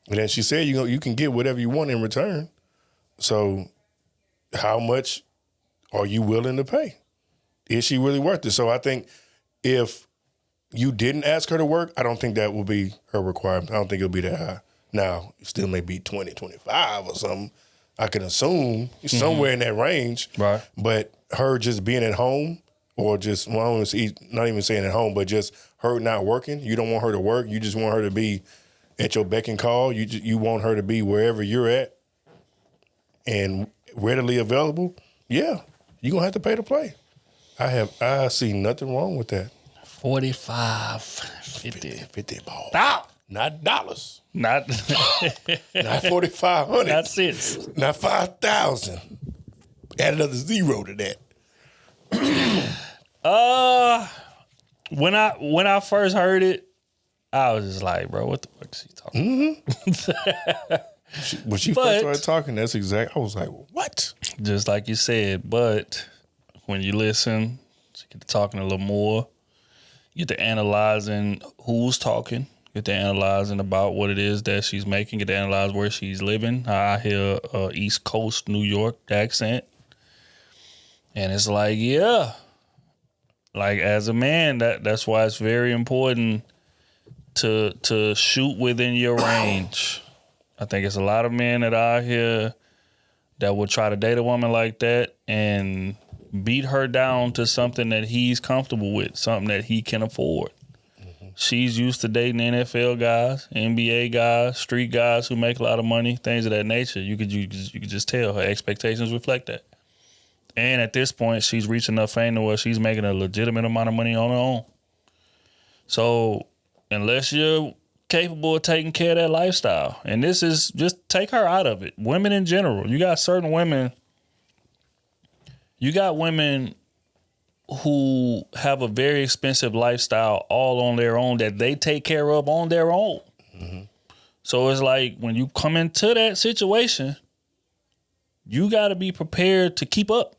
And then she said you can get whatever you want in return. So how much are you willing to pay? Is she really worth it? So I think if you didn't ask her to work, I don't think that will be her requirement. I don't think it'll be that high. Now, it still may be 20, 25 or something. I can assume somewhere in that range. Right. But her just being at home, or just, well, I don't see, not even saying at home, but just her not working. You don't want her to work. You just want her to be at your beck and call. You want her to be wherever you're at and readily available. Yeah, you're going to have to pay to play. I see nothing wrong with that. 45, 50 ball. Stop. Not dollars. Not Not 4,500. not cents. Not 5,000. Add another zero to that. When I first heard it, I was just like, bro, what the fuck is he talking about? When she first started talking, that's exact. I was like, what? Just like you said, but when you listen, you get to talking a little more. You get to analyzing who's talking. Get to analyzing about what it is that she's making. Get to analyze where she's living. I hear East Coast New York accent. And it's like, yeah. Like, as a man, that's why it's very important to shoot within your range. I think it's a lot of men that are out here that would try to date a woman like that and beat her down to something that he's comfortable with, something that he can afford. She's used to dating NFL guys, NBA guys, street guys who make a lot of money, things of that nature. You could just tell her expectations reflect that. And at this point, she's reached enough fame to where she's making a legitimate amount of money on her own. So unless you're capable of taking care of that lifestyle, and this is just take her out of it. Women in general, you got certain women. You got women who have a very expensive lifestyle all on their own that they take care of on their own. Mm-hmm. So it's like when you come into that situation, you got to be prepared to keep up.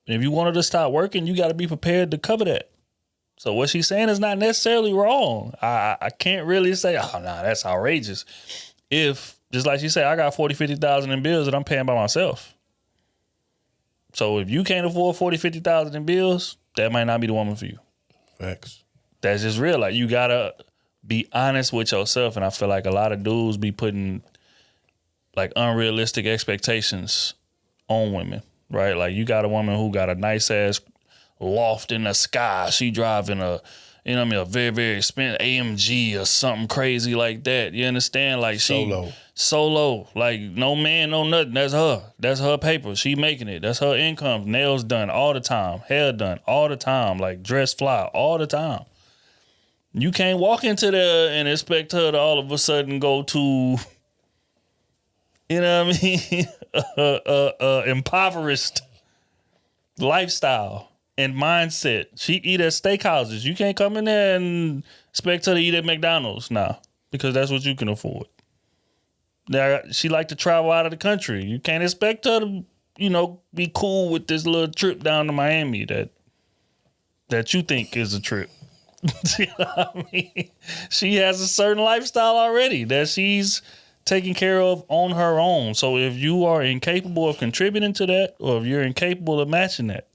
And if you wanted to stop working, you got to be prepared to cover that. So what she's saying is not necessarily wrong. I can't really say, oh, nah, that's outrageous. If, just like she said, I got 40, 50,000 in bills that I'm paying by myself. So if you can't afford 40, 50,000 in bills, that might not be the woman for you. Facts. That's just real. Like, you got to be honest with yourself. And I feel like a lot of dudes be putting like unrealistic expectations on women, right? Like, you got a woman who got a nice ass loft in the sky. She driving a very, very expensive AMG or something crazy like that. You understand? Like, solo. Like, no man, no nothing. That's her. That's her paper. She making it. That's her income. Nails done all the time. Hair done all the time. Like, dress fly all the time. You can't walk into there and expect her to all of a sudden go to, you know what I mean, impoverished lifestyle and mindset. She eat at steakhouses. You can't come in there and expect her to eat at McDonald's now because that's what you can afford. Now, she like to travel out of the country. You can't expect her to, be cool with this little trip down to Miami that you think is a trip. You know what I mean? She has a certain lifestyle already that she's taking care of on her own. So if you are incapable of contributing to that, or if you're incapable of matching that,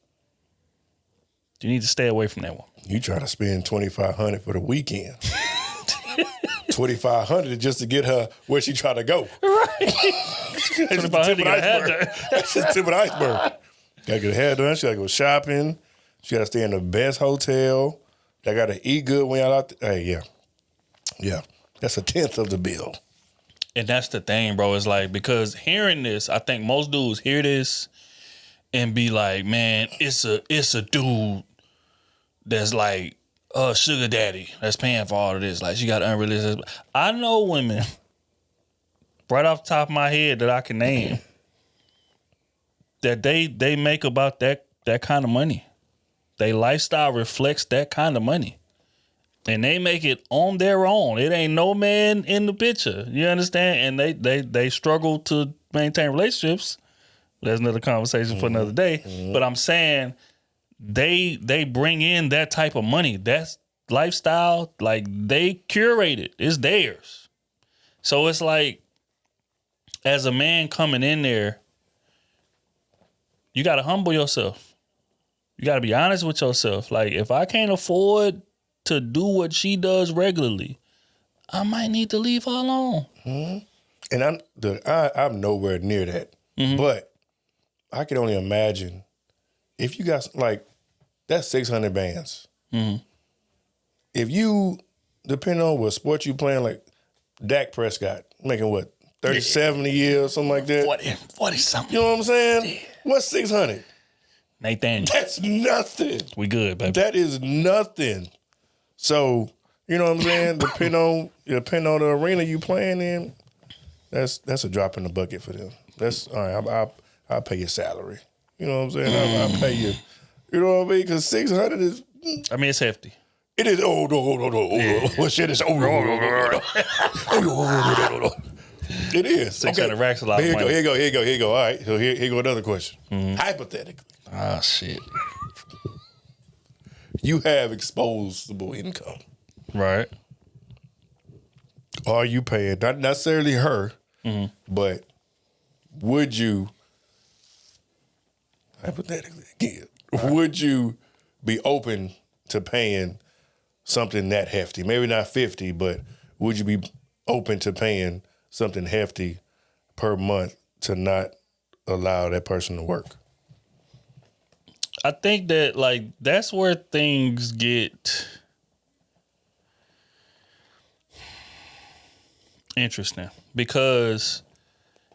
you need to stay away from that one. You try to spend $2,500 for the weekend. $2,500 just to get her where she try to go. Right. $2,500 That's just the tip of the iceberg. Gotta get her hair done. She gotta go shopping. She gotta stay in the best hotel. They gotta eat good when y'all out there. Hey, yeah. Yeah. That's 1/10 of the bill. And that's the thing, bro. It's like, because hearing this, I think most dudes hear this and be like, man, it's a dude that's like sugar daddy that's paying for all of this. Like, she got unrealistic. I know women right off the top of my head that I can name that they make about that kind of money. Their lifestyle reflects that kind of money. And they make it on their own. It ain't no man in the picture. You understand? And they struggle to maintain relationships. That's another conversation for another day. Mm-hmm. But I'm saying they bring in that type of money. That's lifestyle. Like, they curate it. It's theirs. So it's like, as a man coming in there, you got to humble yourself. You got to be honest with yourself. Like, if I can't afford to do what she does regularly, I might need to leave her alone. Mm-hmm. And I'm nowhere near that. Mm-hmm. But I can only imagine if you got, like, That's 600 bands. If you, depending on what sport you playing, like Dak Prescott, making what, 37 a year or something like that? 40 something. You know what I'm saying? What's 600? Nathaniel. That's nothing. We good, baby. That is nothing. So, you know what I'm saying? Depending on the arena you playing in, that's a drop in the bucket for them. That's all right. I'll pay your salary. You know what I'm saying? I'll pay you. You know what I mean? Because 600 is. I mean, it's hefty. It is. Oh no. What shit is? It is. 600 racks a lot of money. Here you go. All right. So here go another question. Hypothetically. Ah, shit. You have exposable income. Right. Are you paying, not necessarily her, but would you, hypothetically again, would you be open to paying something that hefty? Maybe not 50, but would you be open to paying something hefty per month to not allow that person to work? I think that, like, that's where things get interesting, because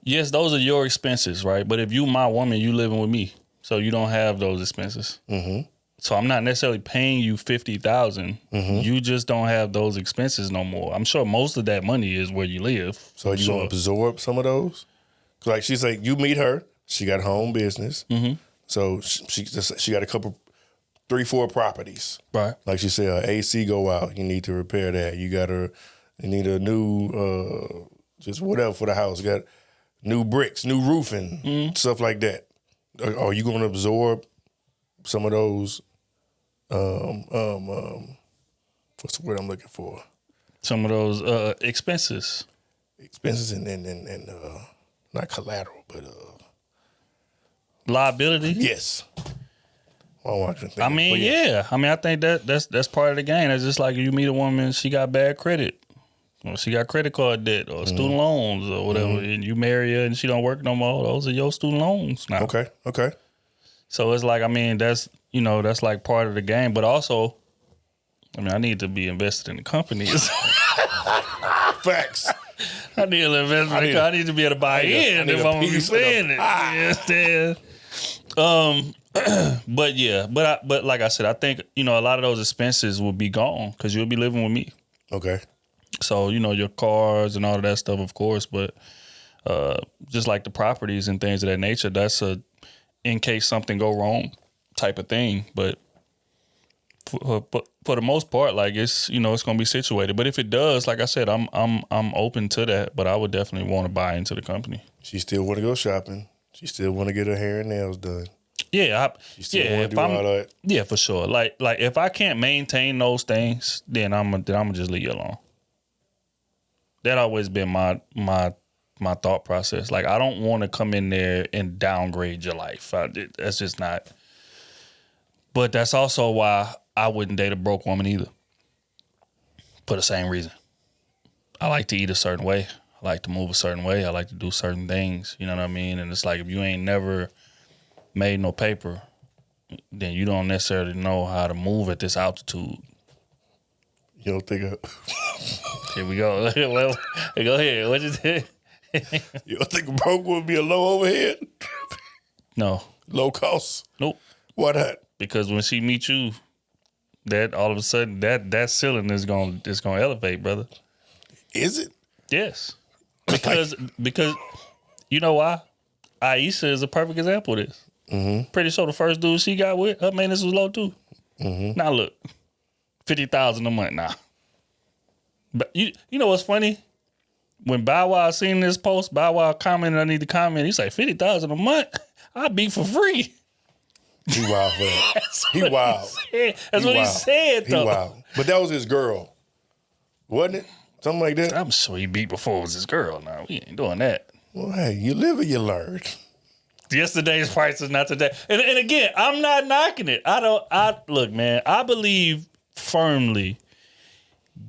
yes, those are your expenses, right? But if you my woman, you living with me, so you don't have those expenses. So I'm not necessarily paying you $50,000. You just don't have those expenses no more. I'm sure most of that money is where you live. So you gonna absorb some of those? Like she's like, you meet her, she got home business, so she got a couple, 3-4 properties, right? Like she said, her AC go out, you need to repair that. You need a new, just whatever for the house. You got new bricks, new roofing, stuff like that. Are you going to absorb some of those? What's the word I'm looking for? Some of those expenses. Expenses and not collateral, but liability. Yes. I think that's part of the game. It's just like you meet a woman, she got bad credit, or she got credit card debt, or student loans, or whatever, and you marry her and she don't work no more. Those are your student loans now. Okay. So it's like, I mean, that's like part of the game, but also, I mean, I need to be invested in the companies. Facts. I need an investment. I need to be able to buy in if I'm gonna be spending it. You understand? But like I said, I think, a lot of those expenses will be gone because you'll be living with me. Okay. So, your cars and all of that stuff, of course, but just like the properties and things of that nature, that's a in case something go wrong type of thing. But for the most part, like it's it's gonna be situated. But if it does, like I said, I'm open to that. But I would definitely want to buy into the company. She still want to go shopping. She still want to get her hair and nails done. Yeah, all that. Yeah, for sure. Like if I can't maintain those things, then I'm gonna just leave you alone. That always been my thought process. Like I don't want to come in there and downgrade your life. That's just not. But that's also why I wouldn't date a broke woman either. For the same reason. I like to eat a certain way. I like to move a certain way. I like to do certain things. You know what I mean? And it's like if you ain't never made no paper, then you don't necessarily know how to move at this altitude. You don't think Here we go. Well, go ahead. What you think? You don't think a broke would be a low overhead? No. Low cost? Nope. Why not? Because when she meets you, that all of a sudden that ceiling is gonna elevate, brother. Is it? Yes. Because you know why? Ayisha is a perfect example of this. Pretty sure the first dude she got with, her maintenance was low too. Now look, $50,000 a month now. But you know what's funny? When Bow Wow seen this post, Bow Wow commented underneath the comment, he's like, $50,000 a month? I'd be for free. He wild for that. He wild. That's what he said, though. He wild. But that was his girl. Wasn't it? Something like that? I'm sure he beat before it was his girl. Now, we ain't doing that. Well, hey, you live or you learn. Yesterday's price is not today. And again, I'm not knocking it. Look, man, I believe firmly,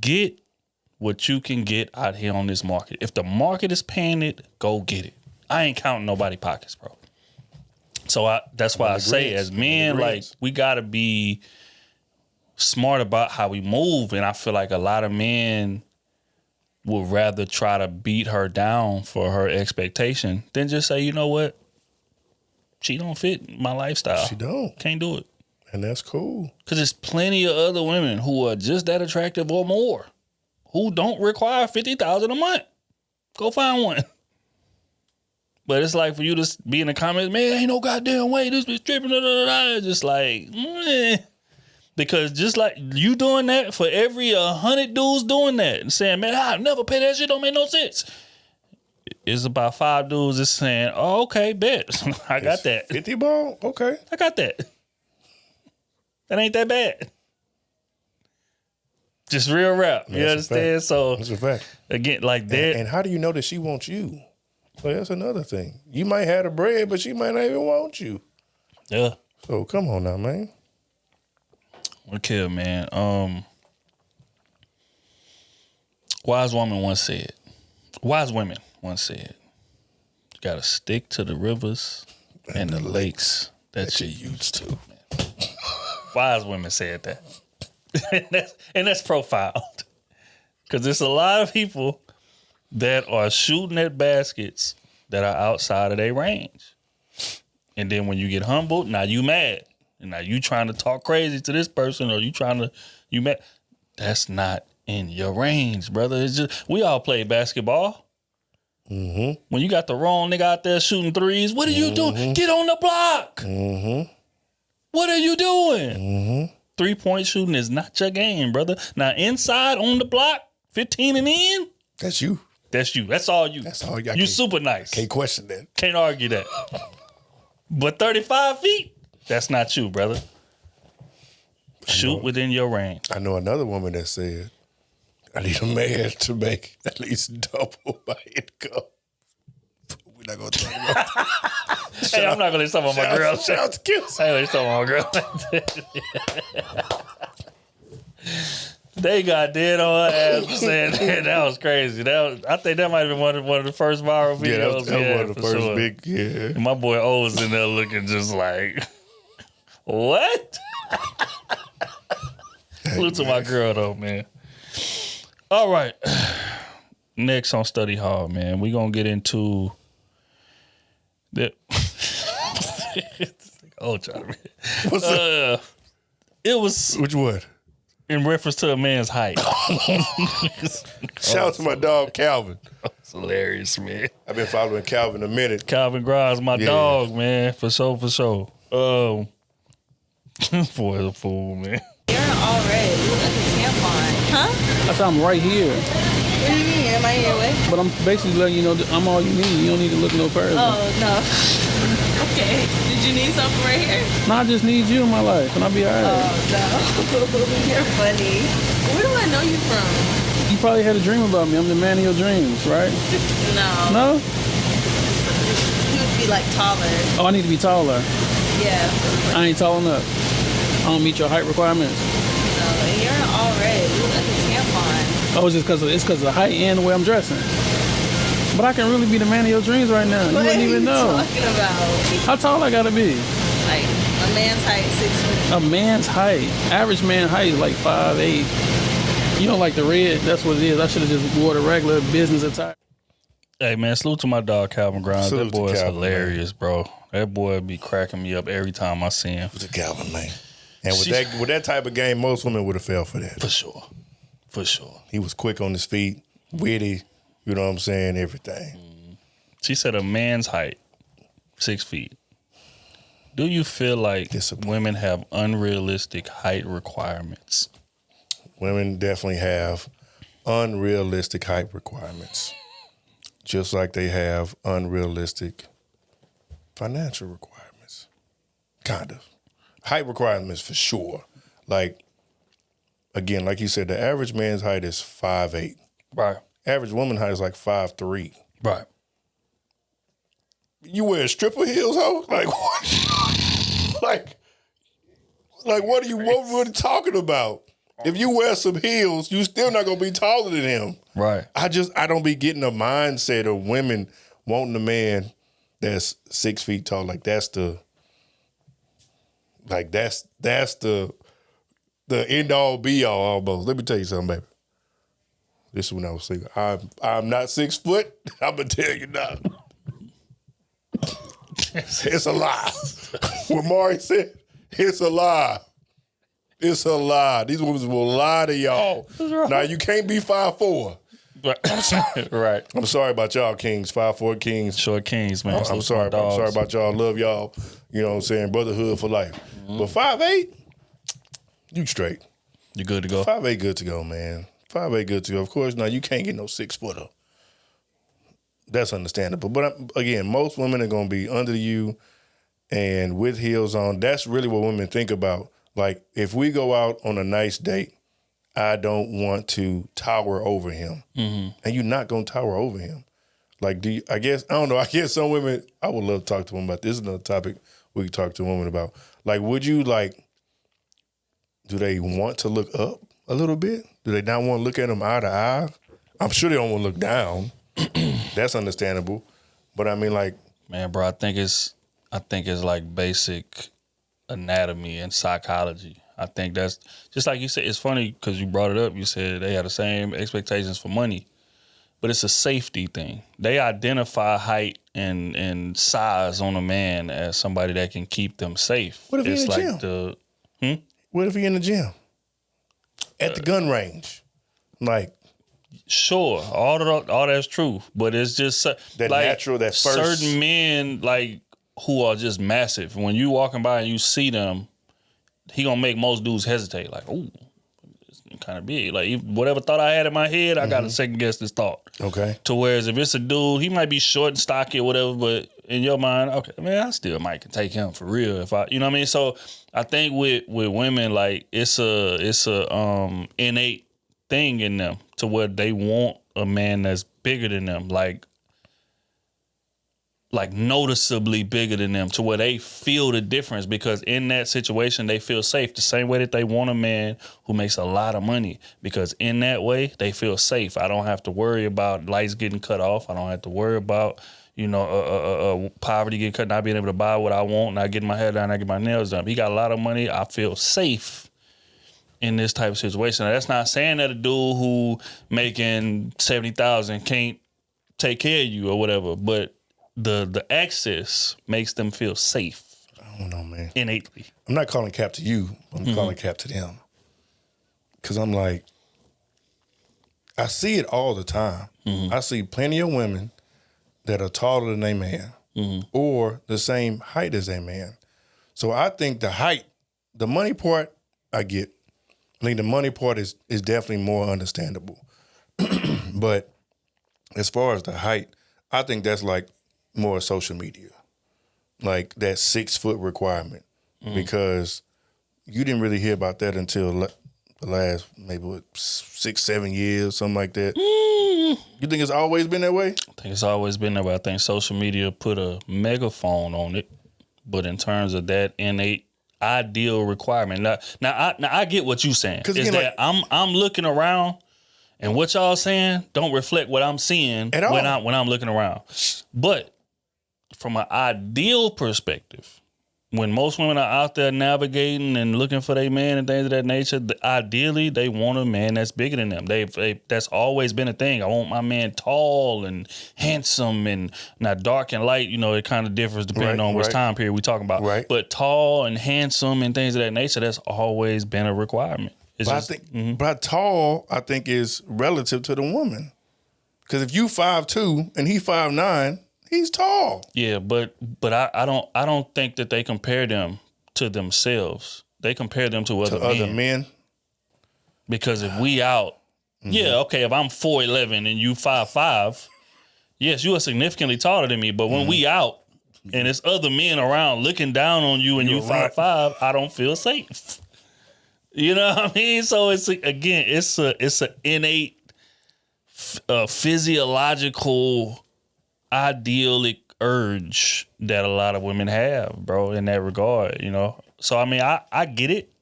get what you can get out here on this market. If the market is paying it, go get it. I ain't counting nobody's pockets, bro. So that's why I say, as men, like, we gotta be smart about how we move, and I feel like a lot of men would rather try to beat her down for her expectation than just say, you know what, she don't fit my lifestyle. She don't. Can't do it. And that's cool. Because there's plenty of other women who are just that attractive or more who don't require $50,000 a month. Go find one. But it's like for you to be in the comments, man, ain't no goddamn way this bitch tripping. It's just like, because just like you doing that for every 100 dudes doing that and saying, man, I'll never pay that shit, don't make no sense. It's about 5 dudes that's saying, oh, okay, bet. I got that. 50 ball? Okay. I got that. That ain't that bad. Just real rap. You understand? So that's a fact. Again, like that. And how do you know that she wants you? Well, that's another thing. You might have the bread, but she might not even want you. Yeah. So come on now, man. Okay, man. Wise women once said, you gotta stick to the rivers and the lakes that you used to. Wise women said that. and that's profiled. Because there's a lot of people that are shooting at baskets that are outside of their range. And then when you get humbled, now you mad. And now you trying to talk crazy to this person, or you mad. That's not in your range, brother. It's just, we all play basketball. Mm-hmm. When you got the wrong nigga out there shooting threes, what are you doing? Get on the block. Mm-hmm. What are you doing? Mm-hmm. 3-point shooting is not your game, brother. Now, inside on the block, 15 and in. That's you. That's you. That's all you. That's all you. You super nice. Can't question that. Can't argue that. But 35 feet, that's not you, brother. Shoot within your range. I know another woman that said, I need a man to make at least double my income. We're not going to talk about that. Hey, I'm not going to talk about my girl. Shout out to Kills. I ain't talking about my girl. They got dead on her ass for saying that. That was crazy. I think that might have been one of the first viral videos. Yeah, that was one of the first big, yeah. And my boy O was in there looking just like, what? Salute to my girl, though, man. All right. Next on Study Hall, man, we going to get into the... Oh, Charlie. What's up? It was... Which one? In reference to a man's height. Shout out to my dog, Calvin. It's hilarious, man. I've been following Calvin a minute. Calvin Grimes, my dog, man. For sure. Boy, is a fool, man. You're already. You look a tampon. Huh? I thought I'm right here. What do you mean? Am I in your way? But I'm basically letting you know that I'm all you need. You don't need to look no further. Oh, no. Okay. Did you need something right here? No, I just need you in my life, and I'll be all right. Oh, no. You're funny. Where do I know you from? You probably had a dream about me. I'm the man of your dreams, right? No. No? You would be like taller. Oh, I need to be taller. Yeah. I ain't tall enough. I don't meet your height requirements. No, you're already. You look a tampon. Oh, it's because of the height and the way I'm dressing. But I can really be the man of your dreams right now. You wouldn't even know. What are you talking about? How tall I gotta be? Like a man's height, 6 feet. A man's height. Average man height is like 5'8". You know, like the red, that's what it is. I should have just wore the regular business attire. Hey, man, salute to my dog, Calvin Grimes. Salute That boy to is Calvin, hilarious, bro. That boy be cracking me up every time I see him. It's a Calvin, man. And with that type of game, most women would have fell for that. For sure. He was quick on his feet, witty, you know what I'm saying, everything. She said a man's height, 6 feet. Do you feel like women have unrealistic height requirements? Women definitely have unrealistic height requirements, just like they have unrealistic financial requirements. Kind of. Height requirements for sure. Like, again, like you said, the average man's height is 5'8". Right. Average woman height is like 5'3". Right. You wear stripper heels, ho? Like what? like what are you talking about? If you wear some heels, you still not gonna be taller than him. Right. I don't be getting a mindset of women wanting a man that's 6 feet tall. Like that's the Like that's the end all be all almost. Let me tell you something, baby. This is when I was single. I'm not 6 foot. I'm gonna tell you now. It's a lie. What Maury said, it's a lie. It's a lie. These women will lie to y'all. Now you can't be 5'4". Right. I'm sorry about y'all kings, 5'4" kings. Short kings, man. I'm sorry about y'all. Love y'all. You know what I'm saying? Brotherhood for life. But 5'8", you straight. You good to go? 5'8" good to go, man. 5'8" good to go. Of course, now you can't get no 6-footer. That's understandable. But again, most women are going to be under you and with heels on. That's really what women think about. Like, if we go out on a nice date, I don't want to tower over him. Mm-hmm. And you're not going to tower over him. Like, I guess some women, I would love to talk to them about this. This is another topic we could talk to women about. Like, would you, like, do they want to look up a little bit? Do they not want to look at them eye to eye? I'm sure they don't want to look down. That's understandable. But I mean, like, man, bro, I think it's like basic anatomy and psychology. I think that's just like you said. It's funny because you brought it up. You said they had the same expectations for money, but it's a safety thing. They identify height and size on a man as somebody that can keep them safe. What if he in the gym? What if he in the gym? At the gun range? Like, sure, all that's true, but it's just that like, natural, that first. Certain men, like, who are just massive. When you walking by and you see them, he gonna make most dudes hesitate. Like, ooh, it's kind of big. Like, whatever thought I had in my head, I gotta second guess this thought. Okay. To whereas if it's a dude, he might be short and stocky or whatever, but in your mind, okay, man, I still might can take him for real if I, you know what I mean. So I think with women, like, it's a innate thing in them to where they want a man that's bigger than them, like noticeably bigger than them, to where they feel the difference, because in that situation they feel safe the same way that they want a man who makes a lot of money, because in that way they feel safe. I don't have to worry about lights getting cut off. I don't have to worry about, you know, poverty getting cut, not being able to buy what I want, not getting my hair done, not getting my nails done. He got a lot of money. I feel safe in this type of situation. Now, that's not saying that a dude who making $70,000 can't take care of you or whatever, but the access makes them feel safe. I don't know, man. Innately. I'm not calling cap to you. I'm calling cap to them. Because I'm like, I see it all the time. Mm-hmm. I see plenty of women that are taller than a man or the same height as a man. So I think the height, the money part, I get. I think the money part is definitely more understandable. But as far as the height, I think that's like more social media. Like that 6 foot requirement. Because you didn't really hear about that until the last maybe 6-7 years, something like that. You think it's always been that way? I think it's always been that way. I think social media put a megaphone on it. But in terms of that innate ideal requirement, now I get what you're saying. Is that I'm looking around, and what y'all saying don't reflect what I'm seeing when I'm looking around. But from an ideal perspective, when most women are out there navigating and looking for their man and things of that nature, ideally they want a man that's bigger than them. That's always been a thing. I want my man tall and handsome, and not dark and light. You know, it kind of differs depending on which time period we talking about. Right. But tall and handsome and things of that nature, that's always been a requirement. But tall, I think, is relative to the woman. Because if you 5'2" and he 5'9", he's tall. Yeah, but I don't think that they compare them to themselves. They compare them to other men. Because if we out, if I'm 4'11" and you 5'5", yes, you are significantly taller than me. But when we out and it's other men around looking down on you and you 5'5", I don't feel safe. You know what I mean? So it's an innate physiological idealic urge that a lot of women have, bro, in that regard, you know. So I mean, I get it.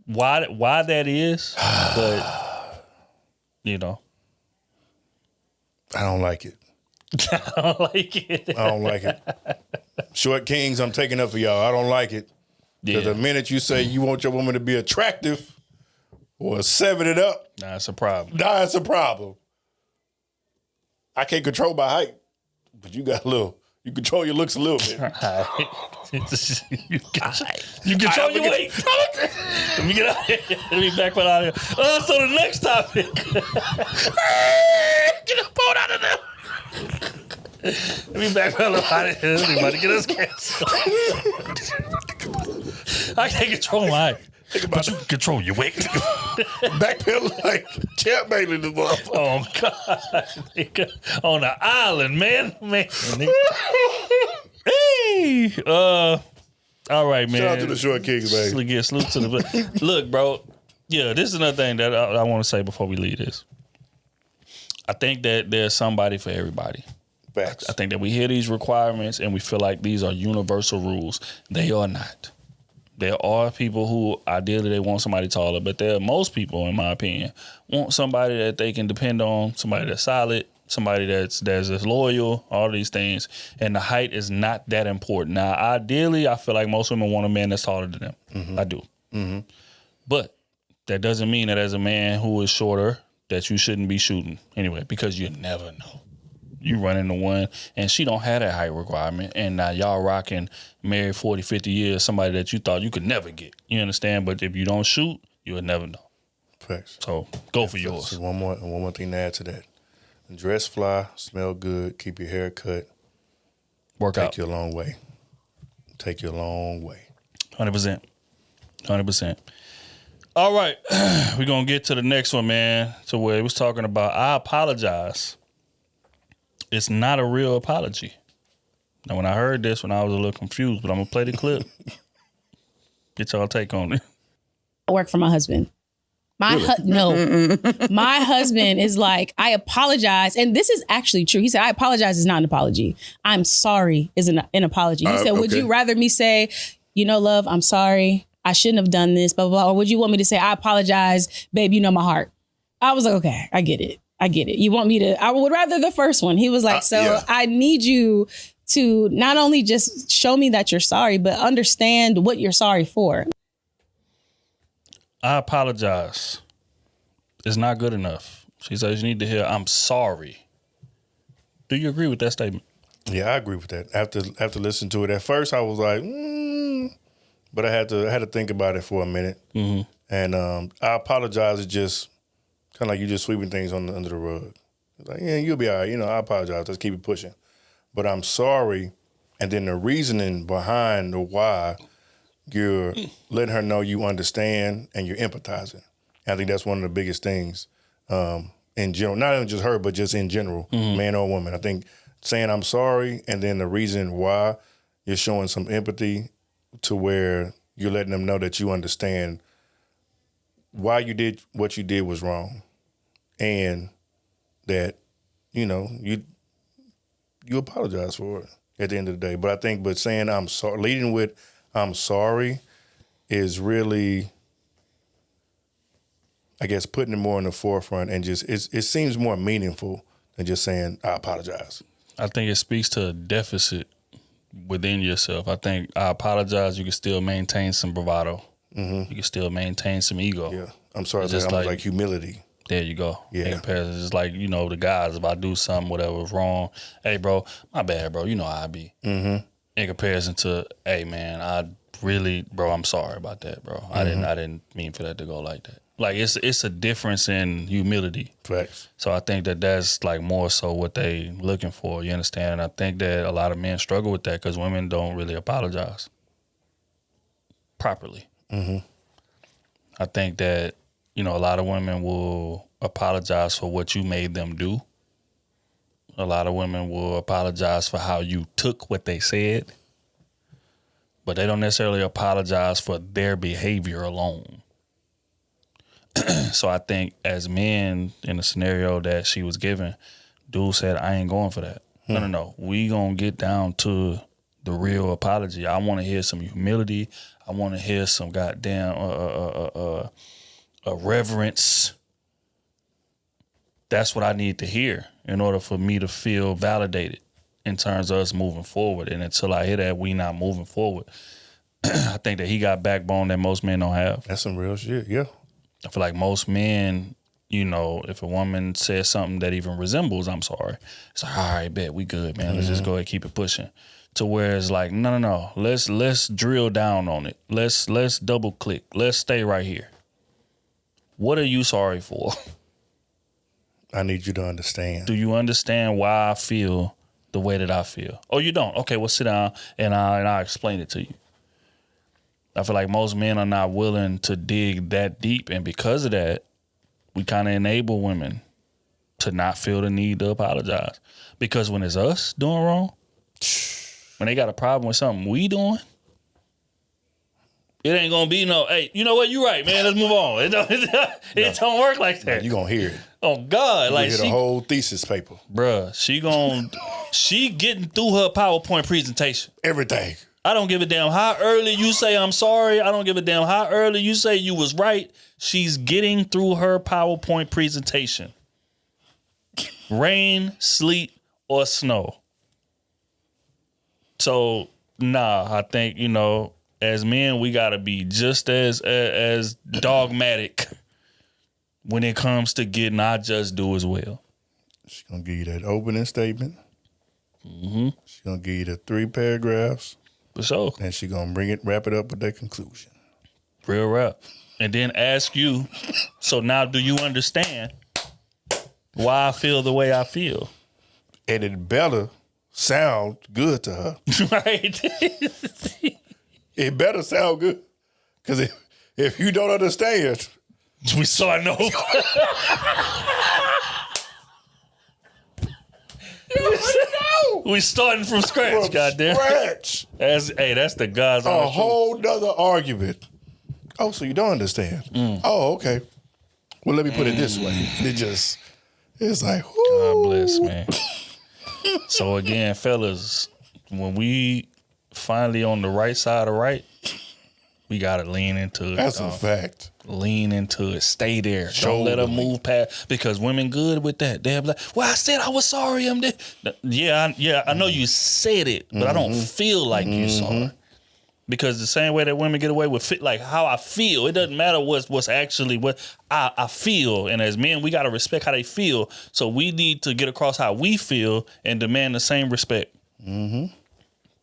Why that is, but you know, I don't like it. I don't like it. I don't like it. Short kings, I'm taking up for y'all. I don't like it. Because the minute you say you want your woman to be attractive or 7 it up, that's a problem. That's a problem. I can't control my height, but you control your looks a little bit. you control your weight. Let me get out here. Let me back one out here. So the next topic. Get the phone out of there. Let me back one out of here. Let me about to get us canceled. I can't control my height. But you can control your weight. Backpedal like Champ Bailey this motherfucker. Oh, God. Nigga. On the island, man. Nigga. Hey. All right, man. Shout out to the short kings, man. Salute to the... Look, bro. Yeah, this is another thing that I want to say before we leave this. I think that there's somebody for everybody. Facts. I think that we hear these requirements and we feel like these are universal rules. They are not. There are people who ideally they want somebody taller, but there are most people, in my opinion, want somebody that they can depend on, somebody that's solid, somebody that's loyal, all these things. And the height is not that important. Now, ideally, I feel like most women want a man that's taller than them. Mm-hmm. I do. Mm-hmm. But that doesn't mean that as a man who is shorter that you shouldn't be shooting anyway, because you never know. You run into one, and she don't have that height requirement, and now y'all rocking, married 40, 50 years, somebody that you thought you could never get. You understand? But if you don't shoot, you'll never know. Facts. So go for yours. So one more thing to add to that. Dress fly, smell good, keep your hair cut. Work out. Take you a long way. 100%. 100%. All right. We're going to get to the next one, man, to where it was talking about, I apologize. It's not a real apology. Now, when I heard this, when I was a little confused, but I'm going to play the clip. Get y'all take on it. I work for my husband. My husband is like, I apologize. And this is actually true. He said, I apologize is not an apology. I'm sorry is an apology. He said, would you rather me say, love, I'm sorry. I shouldn't have done this, blah, blah, blah. Or would you want me to say, I apologize, babe, you know my heart. I was like, okay, I get it. You want me to, I would rather the first one. He was like, I need you to not only just show me that you're sorry, but understand what you're sorry for. I apologize. It's not good enough. She says you need to hear, I'm sorry. Do you agree with that statement? Yeah, I agree with that. After listening to it, at first I was like, but I had to think about it for a minute. Mm-hmm. And I apologize is just kind of like you just sweeping things under the rug. It's like, yeah, you'll be all right. I apologize. Let's keep it pushing. But I'm sorry. And then the reasoning behind the why, you're letting her know you understand and you're empathizing. And I think that's one of the biggest things in general, not even just her, but just in general, man or woman. I think saying I'm sorry and then the reason why, you're showing some empathy to where you're letting them know that you understand why you did what you did was wrong. And that, you apologize for it at the end of the day. But I think, saying I'm sorry, leading with I'm sorry is really, I guess, putting it more in the forefront and just, it seems more meaningful than just saying I apologize. I think it speaks to a deficit within yourself. I think I apologize, you can still maintain some bravado. Mm-hmm. You can still maintain some ego. Yeah. I'm sorry, it's just like humility. There you go. Yeah. In comparison, it's like, the guys, if I do something, whatever was wrong, hey, bro, my bad, bro. You know how I be. Mm-hmm. In comparison to, hey, man, I'm sorry about that, bro. Mm-hmm. I didn't mean for that to go like that. Like, it's a difference in humility. Facts. So I think that that's like more so what they looking for. You understand? And I think that a lot of men struggle with that because women don't really apologize properly. Mm-hmm. I think that, a lot of women will apologize for what you made them do. A lot of women will apologize for how you took what they said, but they don't necessarily apologize for their behavior alone. So I think as men, in the scenario that she was given, dude said, I ain't going for that. No. We gonna get down to the real apology. I want to hear some humility. I want to hear some goddamn reverence. That's what I need to hear in order for me to feel validated in terms of us moving forward. And until I hear that we not moving forward, I think that he got backbone that most men don't have. That's some real shit. Yeah. I feel like most men, you know, if a woman says something that even resembles "I'm sorry," it's like, all right, bet we good, man. Let's just go ahead and keep it pushing. To where it's like, no. Let's drill down on it. Let's double click. Let's stay right here. What are you sorry for? I need you to understand. Do you understand why I feel the way that I feel? Oh, you don't? Okay, well, sit down and I'll explain it to you. I feel like most men are not willing to dig that deep, and because of that, we kind of enable women to not feel the need to apologize. Because when it's us doing wrong, when they got a problem with something we doing, it ain't gonna be no, hey, you know what? You right, man. Let's move on. It don't work like that. No, you gonna hear it. Oh God, You like hear the whole thesis paper. Bruh, she getting through her PowerPoint presentation. Everything. I don't give a damn how early you say I'm sorry. I don't give a damn how early you say you was right. She's getting through her PowerPoint presentation. Rain, sleet, or snow. So, I think, you know, as men, we got to be just as dogmatic when it comes to getting our just due as well. She's going to give you that opening statement. Mm-hmm. She's going to give you the 3 paragraphs. For sure. And she's going to wrap it up with that conclusion. Real rap. And then ask you, so now do you understand why I feel the way I feel? And it better sound good to her. Right. It better sound good. Because if you don't understand, we starting over. We starting from scratch, goddamn. Scratch. That's the God's a whole nother argument. Oh, so you don't understand? Oh, okay. Well, let me put it this way. It's like, whoo. God bless, man. So again, fellas, when we finally on the right side of right, we gotta lean into it. That's a fact. Lean into it. Stay there. Don't let her move past, because women good with that. They'll be like, well, I said I was sorry. I'm dead. Yeah, I know you said it, but I don't feel like you're sorry. Because the same way that women get away with like how I feel, it doesn't matter what's actually what I feel. And as men, we got to respect how they feel. So we need to get across how we feel and demand the same respect. Mm-hmm.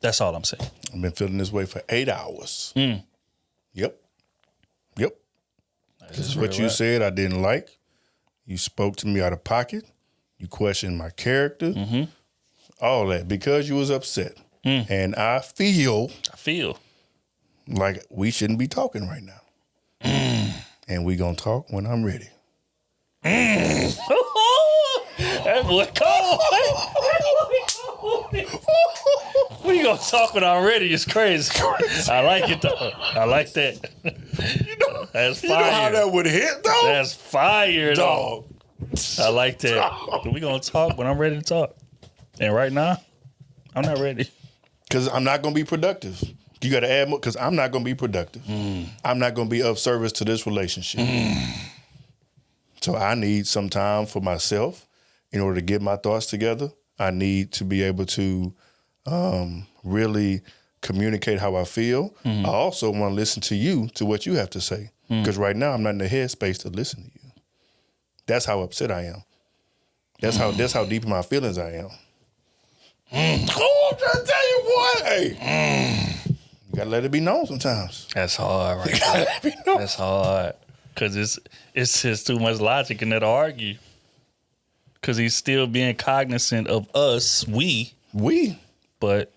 That's all I'm saying. I've been feeling this way for 8 hours. Yep. This is what you said I didn't like. You spoke to me out of pocket. You questioned my character. All that because you was upset. And I feel like we shouldn't be talking right now. And we gonna talk when I'm ready. That boy cold. We gonna talk when I'm ready. It's crazy. I like it though. I like that. That's fire. You know how that would hit though? That's fire, dog. I like that. We gonna talk when I'm ready to talk. And right now, I'm not ready. Because I'm not gonna be productive. You got to add more, because I'm not going to be productive. I'm not going to be of service to this relationship. So I need some time for myself in order to get my thoughts together. I need to be able to really communicate how I feel. I also want to listen to you, to what you have to say. Because right now I'm not in the headspace to listen to you. That's how upset I am. That's how deep in my feelings I am. Oh, I'm trying to tell you what. Hey. You gotta let it be known sometimes. That's hard, right? Let it be known. That's hard. Cause it's just too much logic in there to argue. Cause he's still being cognizant of us, we. But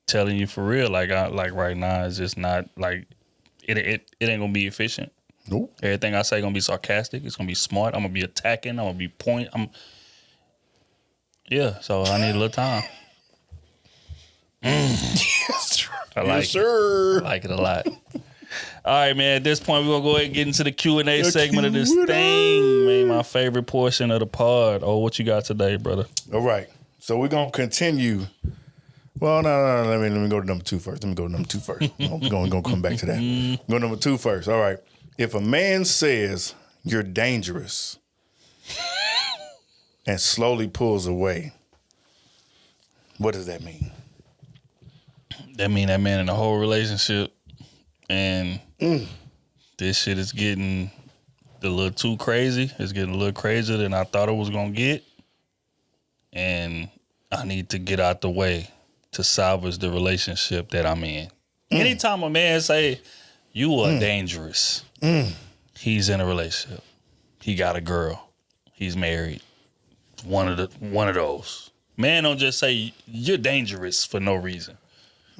telling you for real, like right now, it's just not like it ain't gonna be efficient. Nope. Everything I say gonna be sarcastic. It's gonna be smart. I'm gonna be attacking. I'm gonna be so I need a little time. Yes, true. I like it. I like it a lot. All right, man. At this point, we're going to go ahead and get into the Q&A segment of this thing, man. My favorite portion of the pod. Oh, what you got today, brother? All right. So we're going to continue. Well, no. Let me go to number 2 first. I'm going to come back to that. Go to number 2 first. All right. If a man says you're dangerous and slowly pulls away, what does that mean? that mean that man in the whole relationship, and this shit is getting a little too crazy. It's getting a little crazier than I thought it was gonna get, and I need to get out the way to salvage the relationship that I'm in. Anytime a man say you are dangerous, he's in a relationship. He got a girl. He's married. One of those. Man don't just say you're dangerous for no reason.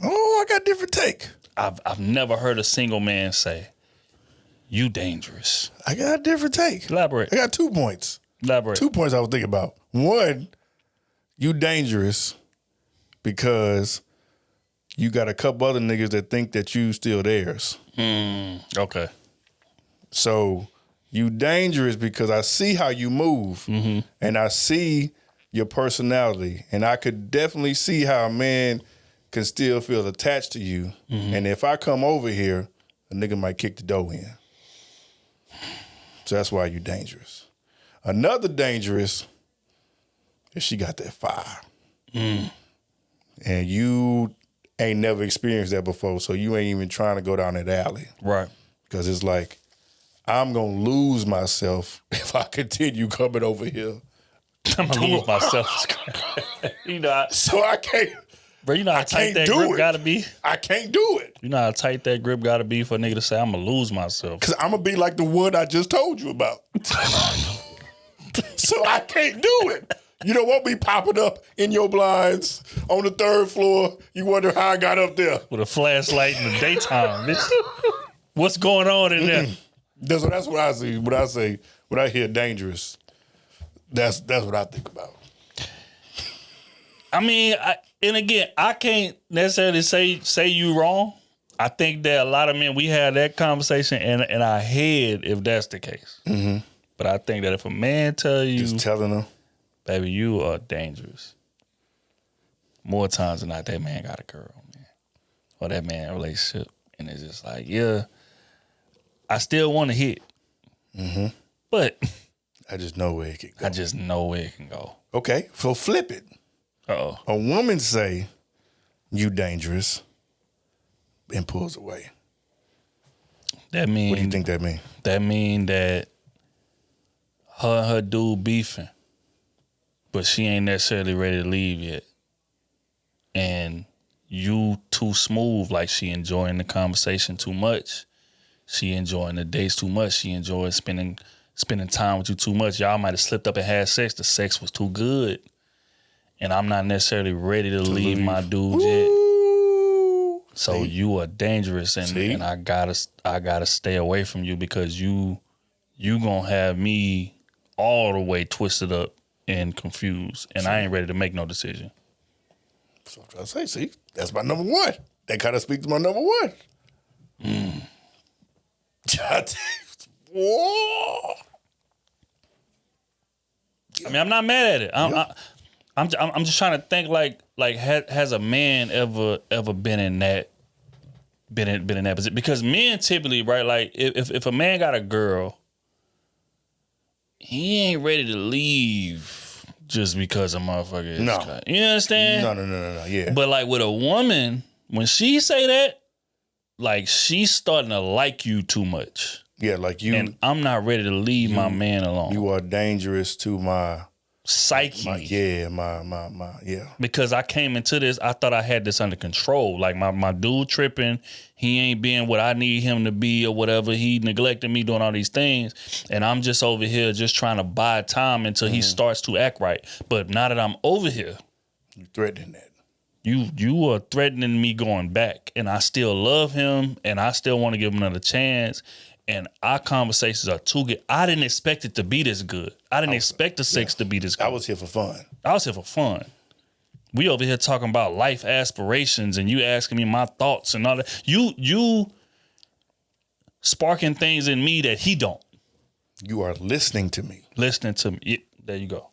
Oh, I got a different take. I've never heard a single man say you dangerous. I got a different take. Elaborate. I got 2 points. Elaborate. 2 points I was thinking about. One, you dangerous because you got a couple other niggas that think that you still theirs. Okay. So you dangerous because I see how you move and I see your personality, and I could definitely see how a man can still feel attached to you. And if I come over here, a nigga might kick the door in. So that's why you dangerous. Another dangerous is she got that fire. And you ain't never experienced that before, so you ain't even trying to go down that alley. Right. Because it's like, I'm going to lose myself if I continue coming over here. I'm going to lose myself. You know, So I can't. bro, you know how tight that grip gotta be? I can't do it. You know how tight that grip gotta be for a nigga to say, I'm gonna lose myself. Because I'm going to be like the one I just told you about. So I can't do it. You don't want me popping up in your blinds on the 3rd floor. You wonder how I got up there. With a flashlight in the daytime, bitch. What's going on in there? That's what I see. When I hear dangerous, that's what I think about. I mean, and again, I can't necessarily say you wrong. I think that a lot of men, we had that conversation in our head if that's the case. But I think that if a man tell you, Just telling them, baby, you are dangerous, more times than not, that man got a girl, man, or that man in a relationship, and it's just like, yeah, I still want to hit, but I just know where it can go. I just know where it can go. Okay, so flip it. Uh-oh. A woman say, you dangerous, and pulls away. That mean, What do you think that mean? That mean that her and her dude beefing, but she ain't necessarily ready to leave yet. And you too smooth, like she enjoying the conversation too much. She enjoying the dates too much. She enjoying spending time with you too much. Y'all might have slipped up and had sex. The sex was too good. And I'm not necessarily ready to leave my dude yet. So you are dangerous, and I gotta stay away from you because you gonna have me all the way twisted up and confused, and I ain't ready to make no decision. So I'm trying to say, see, that's my number one. That kind of speaks to my number one. Whoa. I mean, I'm not mad at it. I'm just trying to think like has a man ever been in that position? Because men typically, right, like if a man got a girl, he ain't ready to leave just because a motherfucker is cut. You understand? No. Yeah. But like with a woman, when she say that, like she's starting to like you too much. Yeah, like you. And I'm not ready to leave my man alone. You are dangerous to my psyche. My yeah. Because I came into this, I thought I had this under control. Like my dude tripping, he ain't being what I need him to be or whatever. He neglected me doing all these things. And I'm just over here just trying to buy time until he starts to act right. But now that I'm over here, you threatening that. You are threatening me going back. And I still love him and I still want to give him another chance. And our conversations are too good. I didn't expect it to be this good. I didn't expect the sex to be this good. I was here for fun. We over here talking about life aspirations and you asking me my thoughts and all that. You sparking things in me that he don't. You are listening to me. There you go.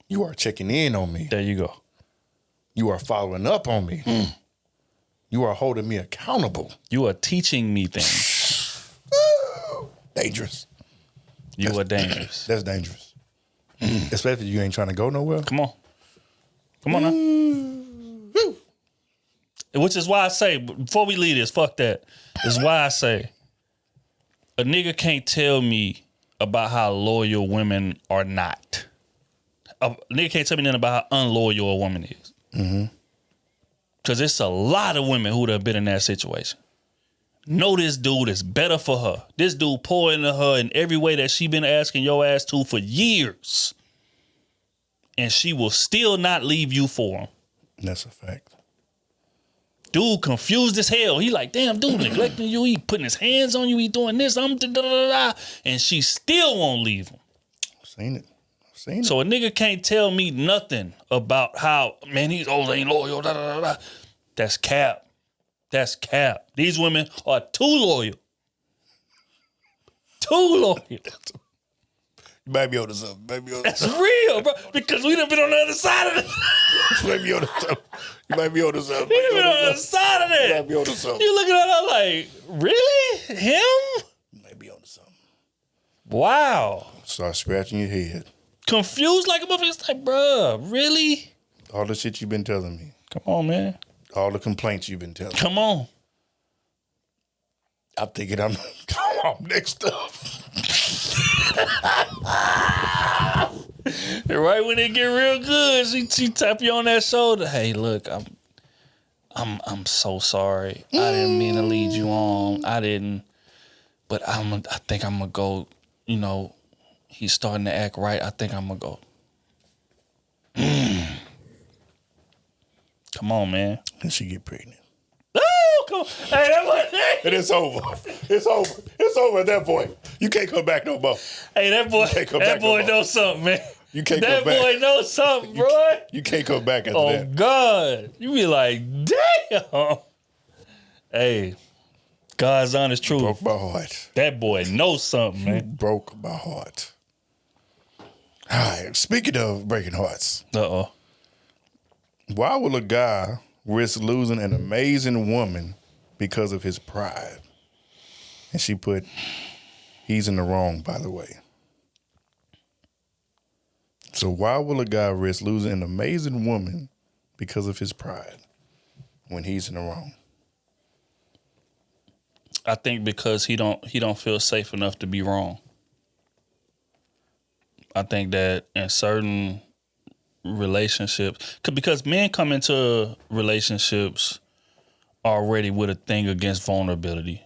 You are checking in on me. There you go. You are following up on me. You are holding me accountable. You are teaching me things. Dangerous. You are dangerous. That's dangerous. Especially if you ain't trying to go nowhere. Come on now. Which is why I say, before we leave this, fuck that. Is why I say, a nigga can't tell me about how loyal women are not. A nigga can't tell me nothing about how unloyal a woman is. Because it's a lot of women who have been in that situation. Know this dude is better for her. This dude pour into her in every way that she been asking your ass to for years. And she will still not leave you for him. That's a fact. Dude confused as hell. He like, damn, dude neglecting you. He putting his hands on you. He doing this. And she still won't leave him. I've seen it. So a nigga can't tell me nothing about how, man, these old ain't loyal. That's cap. That's cap. These women are too loyal. Too loyal. You might be onto something. That's real, bro. Because we done been on the other side of it. You might be onto something. We done been on the other side of that. You might be onto something. You looking at her like, really? Him? You might be onto something. Wow. Start scratching your head. Confused like a motherfucker. It's like, bruh, really? All the shit you've been telling me. Come on, man. All the complaints you've been telling me. Come on. I'm thinking I'm next up. Right when it get real good, she tap you on that shoulder. Hey, look, I'm so sorry. I didn't mean to lead you on. I didn't, but I think I'm gonna go. You know, he's starting to act right. I think I'm gonna go. Come on, man. And she get pregnant. Oh, come on. Hey, that boy. And it's over. It's over. It's over at that point. You can't come back no more. Hey, that boy knows something, man. You can't come back. That boy knows something, bro. You can't come back after that. Oh, God. You be like, damn. Hey, God's honest truth. Broke my heart. That boy knows something, man. Broke my heart. All right. Speaking of breaking hearts. Uh-oh. Why will a guy risk losing an amazing woman because of his pride? And she put, he's in the wrong, by the way. So why will a guy risk losing an amazing woman because of his pride when he's in the wrong? I think because he don't feel safe enough to be wrong. I think that in certain relationships, because men come into relationships already with a thing against vulnerability,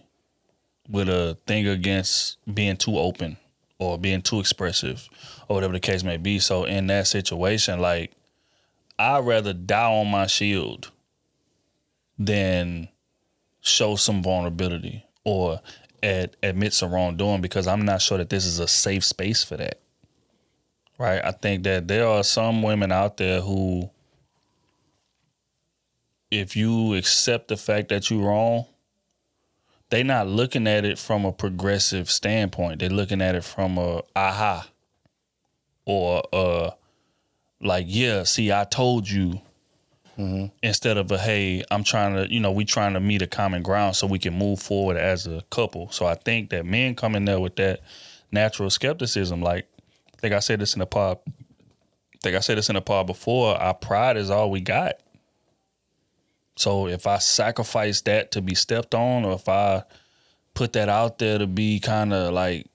with a thing against being too open or being too expressive or whatever the case may be. So in that situation, like, I'd rather die on my shield than show some vulnerability or admit some wrongdoing, because I'm not sure that this is a safe space for that. Right? I think that there are some women out there who, if you accept the fact that you're wrong, they're not looking at it from a progressive standpoint. They're looking at it from a aha or like, yeah, see, I told you, instead of a, hey, I'm trying to, we trying to meet a common ground so we can move forward as a couple. So I think that men come in there with that natural skepticism, like, I think I said this in the pod. Before. Our pride is all we got. So if I sacrifice that to be stepped on, or if I put that out there to be kind of like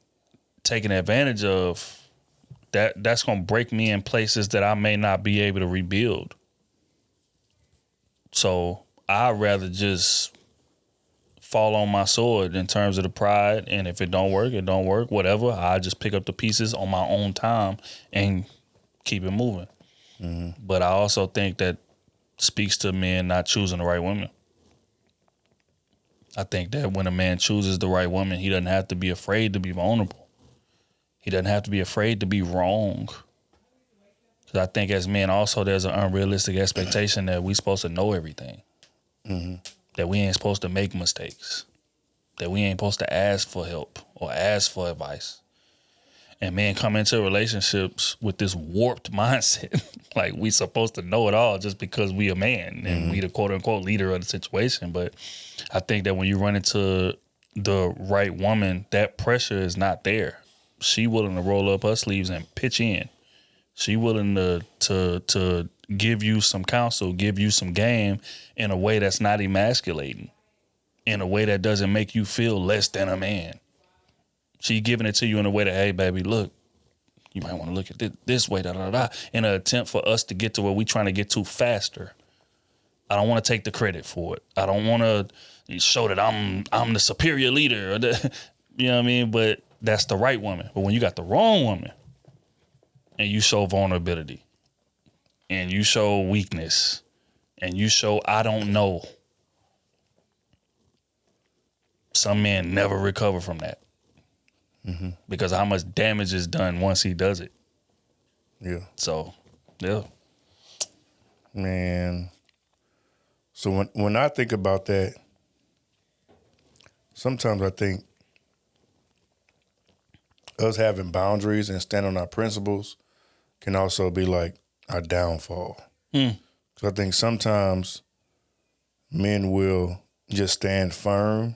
taken advantage of, that's gonna break me in places that I may not be able to rebuild. So I'd rather just fall on my sword in terms of the pride, and if it don't work, it don't work, whatever. I just pick up the pieces on my own time and keep it moving. But I also think that speaks to men not choosing the right woman. I think that when a man chooses the right woman, he doesn't have to be afraid to be vulnerable. He doesn't have to be afraid to be wrong. Because I think as men also, there's an unrealistic expectation that we're supposed to know everything. That we ain't supposed to make mistakes. That we ain't supposed to ask for help or ask for advice. And men come into relationships with this warped mindset. Like, we supposed to know it all just because we a man and we the quote unquote leader of the situation. But I think that when you run into the right woman, that pressure is not there. She willing to roll up her sleeves and pitch in. She willing to give you some counsel, give you some game in a way that's not emasculating, in a way that doesn't make you feel less than a man. She's giving it to you in a way that, hey, baby, look, you might want to look at this way, in an attempt for us to get to where we're trying to get to faster. I don't want to take the credit for it. I don't want to show that I'm the superior leader. You know what I mean? But that's the right woman. But when you got the wrong woman and you show vulnerability and you show weakness and you show I don't know, some men never recover from that. Mm-hmm. Because how much damage is done once he does it. Yeah. So, yeah. Man. So when I think about that, sometimes I think us having boundaries and standing on our principles can also be like our downfall. So I think sometimes men will just stand firm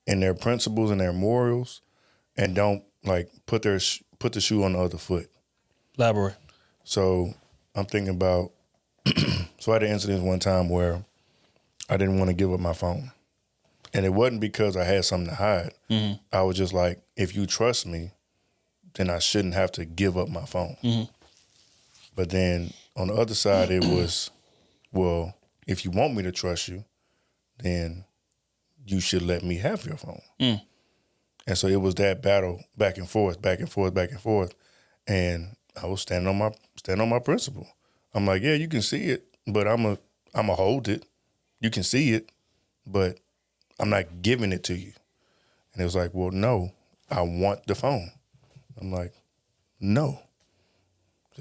in their principles and their morals and don't like put the shoe on the other foot. Elaborate. So I'm thinking about, so I had an incident one time where I didn't want to give up my phone. And it wasn't because I had something to hide. Mm-hmm. I was just like, if you trust me, then I shouldn't have to give up my phone. Mm-hmm. But then on the other side, it was, well, if you want me to trust you, then you should let me have your phone. Mm. And so it was that battle back and forth. And I was standing on my principle. I'm like, yeah, you can see it, but I'm a hold it. You can see it, but I'm not giving it to you. And it was like, well, no, I want the phone. I'm like, no.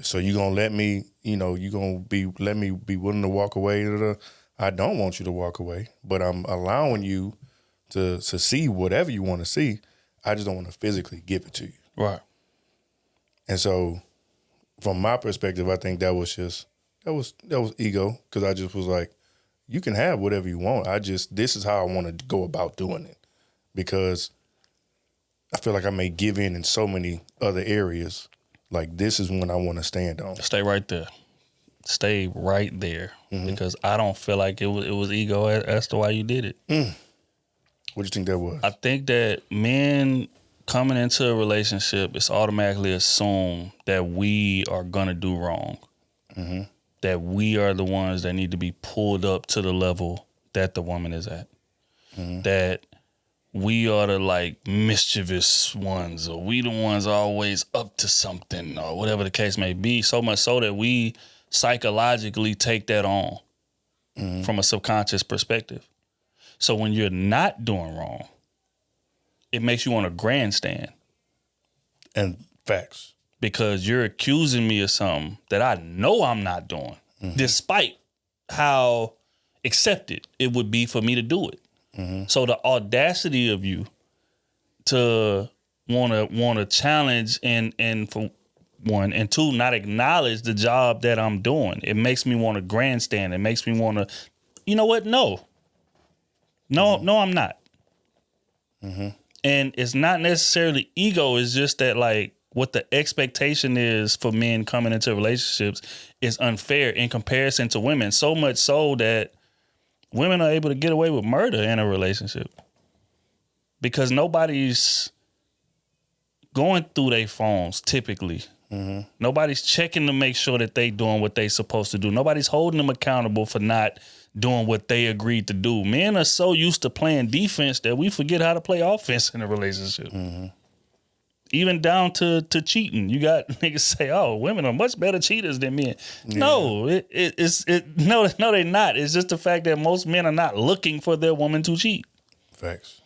So you gonna let me, let me be willing to walk away? I don't want you to walk away, but I'm allowing you to see whatever you want to see. I just don't want to physically give it to you. Right. And so from my perspective, I think that was ego, because I just was like, you can have whatever you want. This is how I want to go about doing it, because I feel like I may give in so many other areas. Like, this is one I want to stand on. Stay right there. Mm-hmm. Because I don't feel like it was ego as to why you did it. What do you think that was? I think that men coming into a relationship, it's automatically assumed that we are going to do wrong. Mm-hmm. That we are the ones that need to be pulled up to the level that the woman is at. Mm-hmm. That we are the like mischievous ones, or we the ones always up to something, or whatever the case may be. So much so that we psychologically take that on from a subconscious perspective. So when you're not doing wrong, it makes you want to grandstand. And facts. Because you're accusing me of something that I know I'm not doing, despite how accepted it would be for me to do it. Mm-hmm. So the audacity of you to want to challenge and for one, and two, not acknowledge the job that I'm doing. It makes me want to grandstand. It makes me want to, you know what? No, I'm not. Mm-hmm. And it's not necessarily ego. It's just that, like, what the expectation is for men coming into relationships is unfair in comparison to women. So much so that women are able to get away with murder in a relationship because nobody's going through their phones typically. Mm-hmm. Nobody's checking to make sure that they doing what they supposed to do. Nobody's holding them accountable for not doing what they agreed to do. Men are so used to playing defense that we forget how to play offense in a relationship. Mm-hmm. Even down to cheating. You got niggas say, oh, women are much better cheaters than men. Yeah. No, no, they're not. It's just the fact that most men are not looking for their woman to cheat. Facts.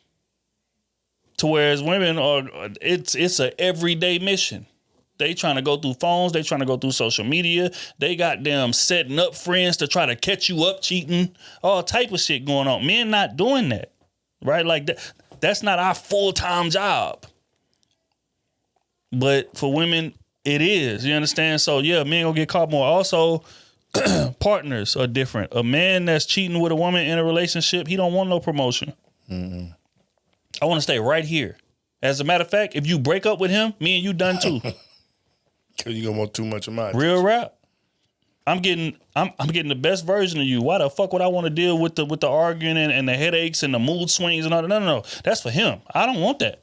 To whereas women are, it's a everyday mission. They trying to go through phones. They trying to go through social media. They got them setting up friends to try to catch you up cheating. All type of shit going on. Men not doing that, right? Like that's not our full-time job. But for women, it is. You understand? So yeah, men gonna get caught more. Also, partners are different. A man that's cheating with a woman in a relationship, he don't want no promotion. Mm-hmm. I want to stay right here. As a matter of fact, if you break up with him, me and you done too. Cause you gonna want too much of mine. Real rap. I'm getting the best version of you. Why the fuck would I want to deal with the arguing and the headaches and the mood swings and all that? No. That's for him. I don't want that.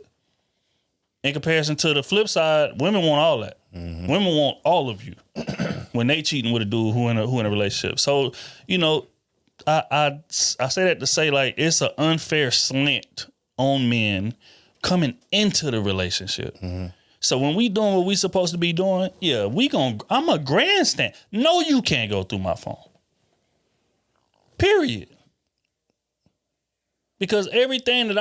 In comparison to the flip side, women want all that. Mm-hmm. Women want all of you when they cheating with a dude who in a relationship. So, you know, I say that to say, like, it's an unfair slant on men coming into the relationship. Mm-hmm. So when we doing what we supposed to be doing, yeah, I'm a grandstand. No, you can't go through my phone. Period. Because everything that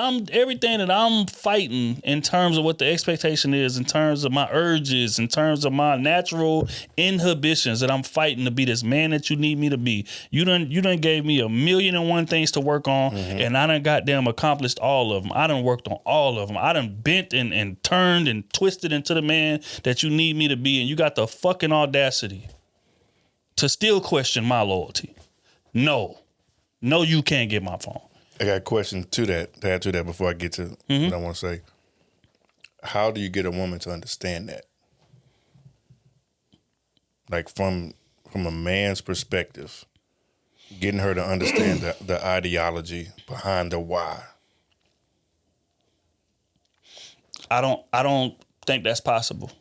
I'm fighting in terms of what the expectation is, in terms of my urges, in terms of my natural inhibitions that I'm fighting to be this man that you need me to be. You done gave me 1,000,001 things to work on, and I done goddamn accomplished all of them. I done worked on all of them. I done bent and turned and twisted into the man that you need me to be, and you got the fucking audacity to still question my loyalty. No, you can't get my phone. I got a question to add to that before I get to what I want to say. How do you get a woman to understand that? Like from a man's perspective, getting her to understand the ideology behind the why. I don't think that's possible.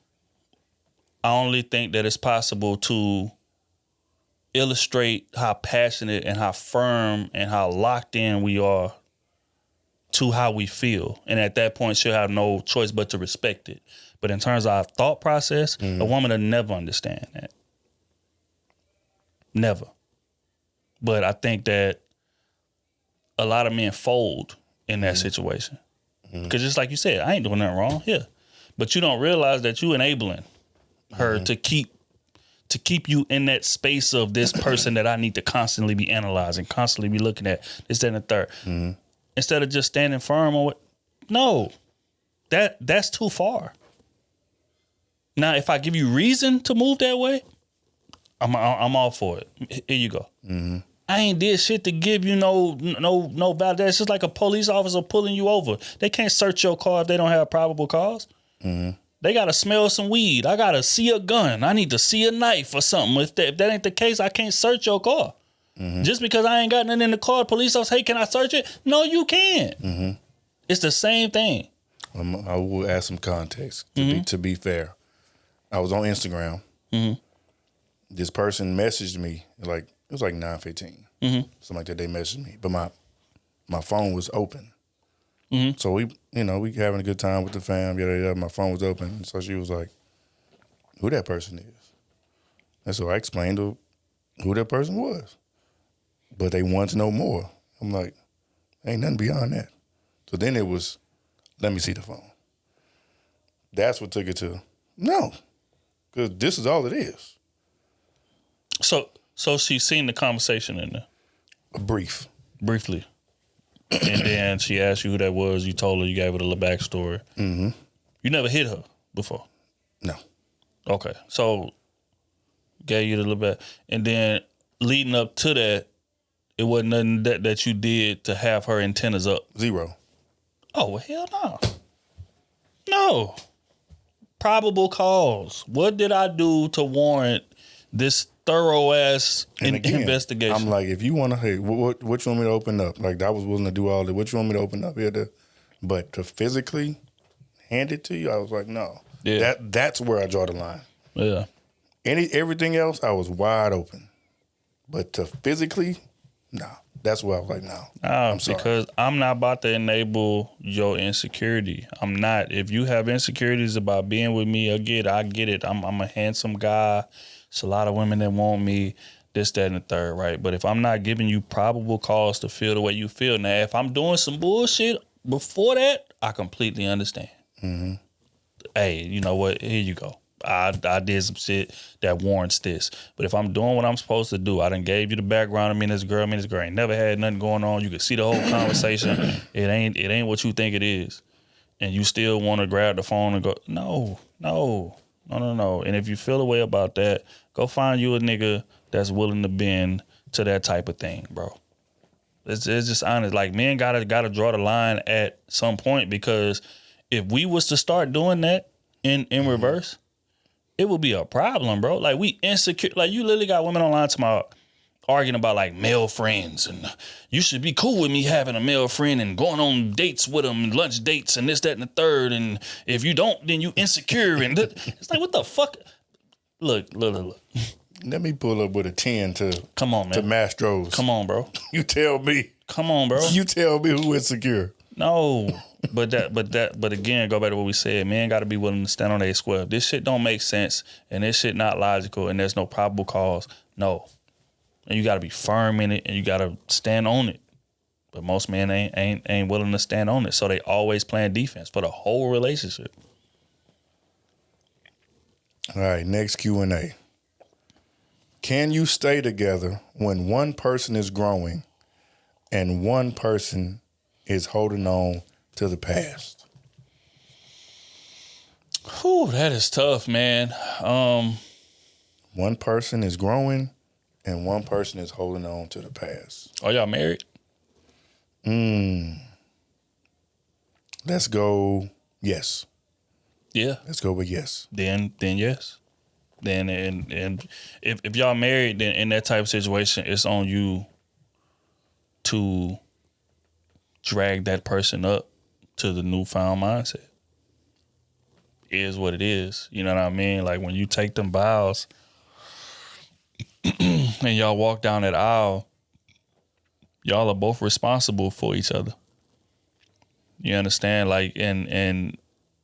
I only think that it's possible to illustrate how passionate and how firm and how locked in we are to how we feel. And at that point, she'll have no choice but to respect it. But in terms of our thought process, a woman will never understand that. Never. But I think that a lot of men fold in that situation. Because just like you said, I ain't doing nothing wrong here. But you don't realize that you enabling her to keep you in that space of this person that I need to constantly be analyzing, constantly be looking at, this, that, and the third. Instead of just standing firm on what, no, that's too far. Now, if I give you reason to move that way, I'm all for it. Here you go. I ain't did shit to give you no validation. It's just like a police officer pulling you over. They can't search your car if they don't have probable cause. They got to smell some weed. I got to see a gun. I need to see a knife or something. If that ain't the case, I can't search your car. Just because I ain't got nothing in the car, the police officer, hey, can I search it? No, you can't. It's the same thing. I will add some context to be fair. I was on Instagram. This person messaged me, it was like 9:15. Something like that, they messaged me. But my phone was open. So we having a good time with the fam, yada, yada. My phone was open. So she was like, who that person is? And so I explained who that person was. But they wanted to know more. I'm like, ain't nothing beyond that. So then it was, let me see the phone. That's what took it to, no. Because this is all it is. So she's seen the conversation in there? Briefly. And then she asked you who that was. You told her, you gave her the little backstory. You never hit her before? No. Okay. So gave you the little back. And then leading up to that, it wasn't nothing that you did to have her antennas up? Zero. Oh, well, hell no. No. Probable cause. What did I do to warrant this thorough ass investigation? I'm like, if you want to, hey, what you want me to open up? Like, I was willing to do all that. What you want me to open up here? But to physically hand it to you, I was like, no. Yeah. That's where I draw the line. Yeah. Everything else, I was wide open. But to physically, no. That's where I was like, no. I'm sorry. Because I'm not about to enable your insecurity. I'm not. If you have insecurities about being with me, I get it. I'm a handsome guy. It's a lot of women that want me, this, that, and the third, right? But if I'm not giving you probable cause to feel the way you feel, now, if I'm doing some bullshit before that, I completely understand. Hey, you know what? Here you go. I did some shit that warrants this. But if I'm doing what I'm supposed to do, I done gave you the background of me and this girl. Ain't never had nothing going on. You can see the whole conversation. It ain't what you think it is. And you still want to grab the phone and go, no. And if you feel a way about that, go find you a nigga that's willing to bend to that type of thing, bro. It's just honest. Like, men gotta draw the line at some point, because if we was to start doing that in reverse, it would be a problem, bro. Like we insecure. Like you literally got women online tomorrow arguing about like male friends and you should be cool with me having a male friend and going on dates with them, lunch dates and this, that, and the third. And if you don't, then you insecure. And it's like, what the fuck? Look. Let me pull up with a 10 to come on, man. To Mastro's. Come on, bro. You tell me. Come on, bro. You tell me who insecure. No. But again, go back to what we said. Men got to be willing to stand on their square. If this shit don't make sense and this shit not logical and there's no probable cause, no. And you got to be firm in it and you got to stand on it. But most men ain't willing to stand on it. So they always playing defense for the whole relationship. All right, next Q&A. Can you stay together when one person is growing and one person is holding on to the past? Whew, that is tough, man. One person is growing and one person is holding on to the past. Are y'all married? Let's go yes. Yeah. Let's go with yes. Then yes. Then and if y'all married, then in that type of situation, it's on you to drag that person up to the newfound mindset. It is what it is. You know what I mean? Like when you take them vows and y'all walk down that aisle, y'all are both responsible for each other. You understand? Like and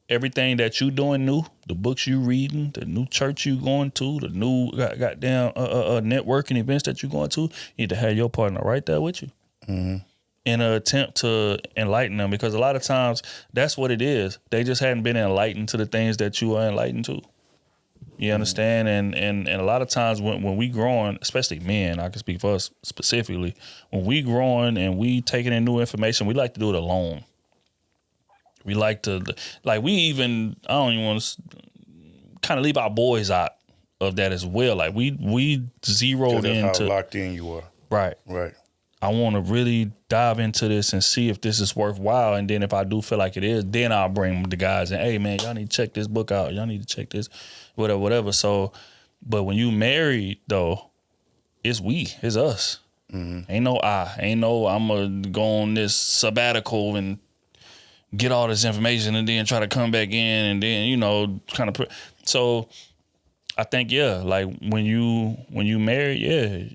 everything that you doing new, the books you reading, the new church you going to, the new goddamn networking events that you going to, you need to have your partner right there with you. Mm-hmm. In an attempt to enlighten them, because a lot of times that's what it is. They just hadn't been enlightened to the things that you are enlightened to. You understand? And a lot of times when we growing, especially men, I can speak for us specifically, when we growing and we taking in new information, we like to do it alone. We like to, like we even, I don't even want to kind of leave our boys out of that as well. Like we zeroed into how locked in you are. Right. I want to really dive into this and see if this is worthwhile. And then if I do feel like it is, then I'll bring the guys and, hey man, y'all need to check this book out. Y'all need to check this, whatever. So, but when you married though, it's it's us. Mm-hmm. Ain't no I'm going to go on this sabbatical and get all this information and then try to come back in and then, you know, kind of so I think, yeah, like when you marry, yeah,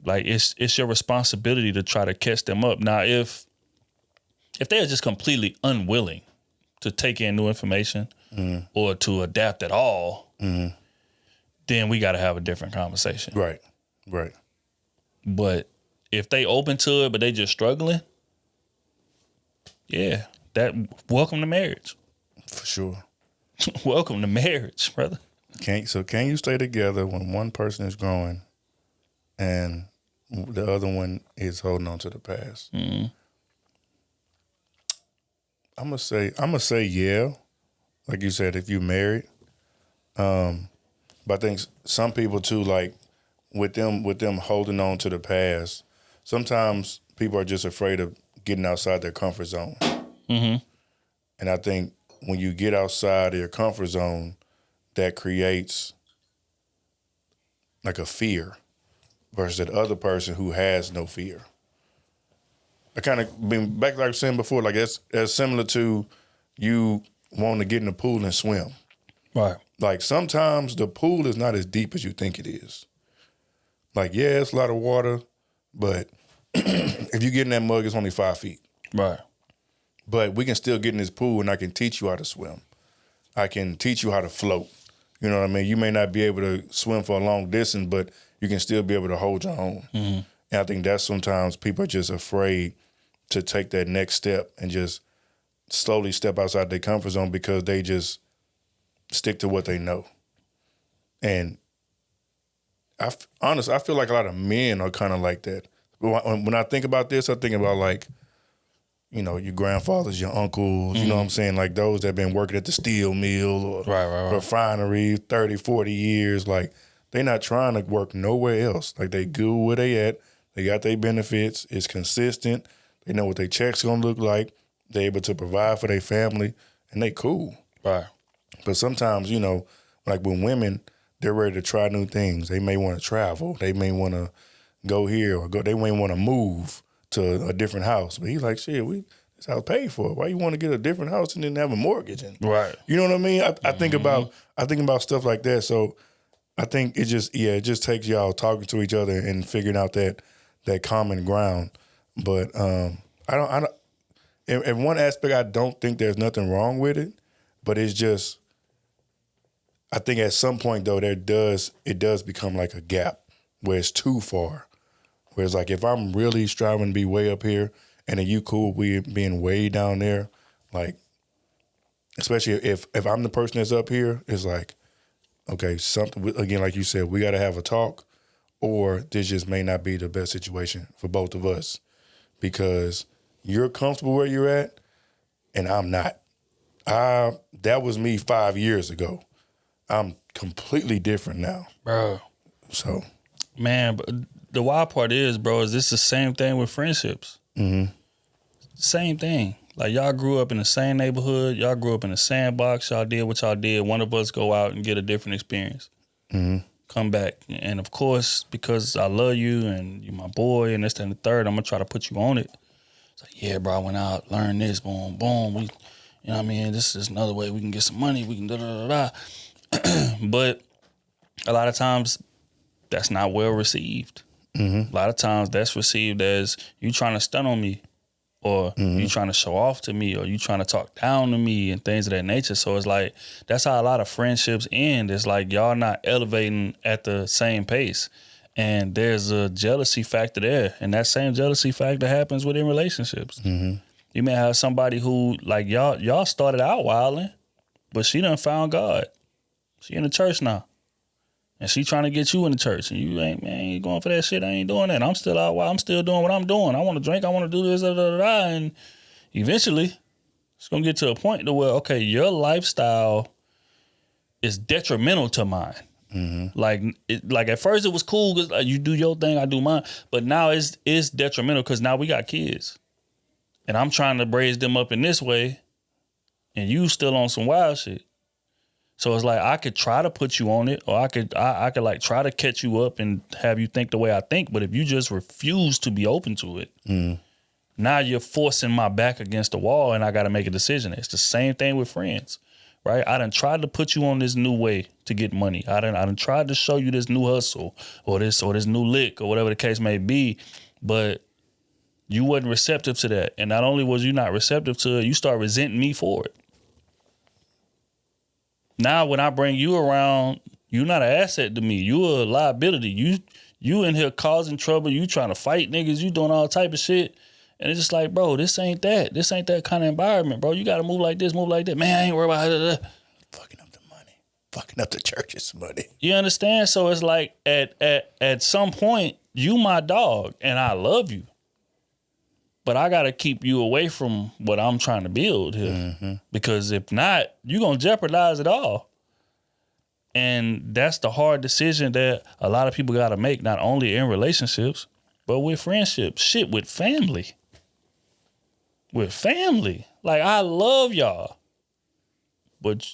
like it's your responsibility to try to catch them up. Now, if they're just completely unwilling to take in new information or to adapt at all, then we got to have a different conversation. Right. But if they open to it, but they just struggling, yeah, welcome to marriage. For sure. Welcome to marriage, brother. Can you stay together when one person is growing and the other one is holding on to the past? Mm-hmm. I'm gonna say yeah. Like you said, if you're married. But I think some people too, like with them holding on to the past, sometimes people are just afraid of getting outside their comfort zone. Mm-hmm. And I think when you get outside of your comfort zone, that creates like a fear versus that other person who has no fear. I kind of been back like I was saying before, like that's similar to you wanting to get in the pool and swim. Right. Like sometimes the pool is not as deep as you think it is. Like, yeah, it's a lot of water, but if you get in that mug, it's only 5 feet. Right. But we can still get in this pool and I can teach you how to swim. I can teach you how to float. You know what I mean? You may not be able to swim for a long distance, but you can still be able to hold your own. Mm-hmm. And I think that's sometimes people are just afraid to take that next step and just slowly step outside their comfort zone because they just stick to what they know. And I feel like a lot of men are kind of like that. When I think about this, I think about like, you know, your grandfathers, your uncles, you know what I'm saying? Like those that have been working at the steel mill or refinery 30, 40 years. Like they not trying to work nowhere else. Like they good where they at. They got their benefits. It's consistent. They know what their checks going to look like. They able to provide for their family and they cool. Right. But sometimes, you know, Like when women, they're ready to try new things. They may want to travel. They may want to go here or go. They may want to move to a different house. But he's like, shit, this house paid for. Why you want to get a different house and then have a mortgage? And, right. You know what I mean? I think about stuff like that. So I think it just takes y'all talking to each other and figuring out that common ground. But I don't. In one aspect, I don't think there's nothing wrong with it. But it's just, I think at some point though, it does become like a gap where it's too far. Where it's like if I'm really striving to be way up here, and then you cool with being way down there, like, especially if I'm the person that's up here, it's like, okay, something, again, like you said, we got to have a talk, or this just may not be the best situation for both of us because you're comfortable where you're at and I'm not. That was me 5 years ago. I'm completely different now. Bro. So. Man, but the wild part is, bro, is this the same thing with friendships? Mm-hmm. Same thing. Like y'all grew up in the same neighborhood. Y'all grew up in the sandbox. Y'all did what y'all did. One of us go out and get a different experience. Mm-hmm. Come back. And of course, because I love you and you're my boy and this, that, and the third, I'm going to try to put you on it. It's like, yeah, bro, I went out, learned this, boom, boom. We, you know what I mean? This is another way we can get some money. We can da-da-da-da. But a lot of times, that's not well received. Mm-hmm. A lot of times, that's received as you trying to stunt on me, or you trying to show off to me, or you trying to talk down to me and things of that nature. So it's like, that's how a lot of friendships end. It's like y'all not elevating at the same pace. And there's a jealousy factor there. And that same jealousy factor happens within relationships. Mm-hmm. You may have somebody who, like, y'all started out wilding, but she done found God. She in the church now. And she trying to get you in the church. And you ain't going for that shit. I ain't doing that. I'm still out wild. I'm still doing what I'm doing. I want to drink. I want to do this, And eventually, it's going to get to a point to where, okay, your lifestyle is detrimental to mine. Mm-hmm. Like at first it was cool because you do your thing, I do mine. But now it's detrimental because now we got kids. And I'm trying to raise them up in this way. And you still on some wild shit. So it's like I could try to put you on it, or I could like try to catch you up and have you think the way I think. But if you just refuse to be open to it, now you're forcing my back against the wall, and I got to make a decision. It's the same thing with friends, right? I done tried to put you on this new way to get money. I done tried to show you this new hustle or this new lick or whatever the case may be, but you wasn't receptive to that. And not only was you not receptive to it, you start resenting me for it. Now, when I bring you around, you're not an asset to me. You're a liability. You in here causing trouble. You trying to fight niggas. You doing all type of shit. And it's just like, bro, this ain't that. This ain't that kind of environment, bro. You got to move like this, move like that. Man, I ain't worried about it. Fucking up the money. Fucking up the church's money. You understand? So it's like at some point, you my dog, and I love you. But I got to keep you away from what I'm trying to build here. Mm-hmm. Because if not, you're going to jeopardize it all. And that's the hard decision that a lot of people got to make, not only in relationships, but with friendships. Shit, with family. With family. Like, I love y'all. But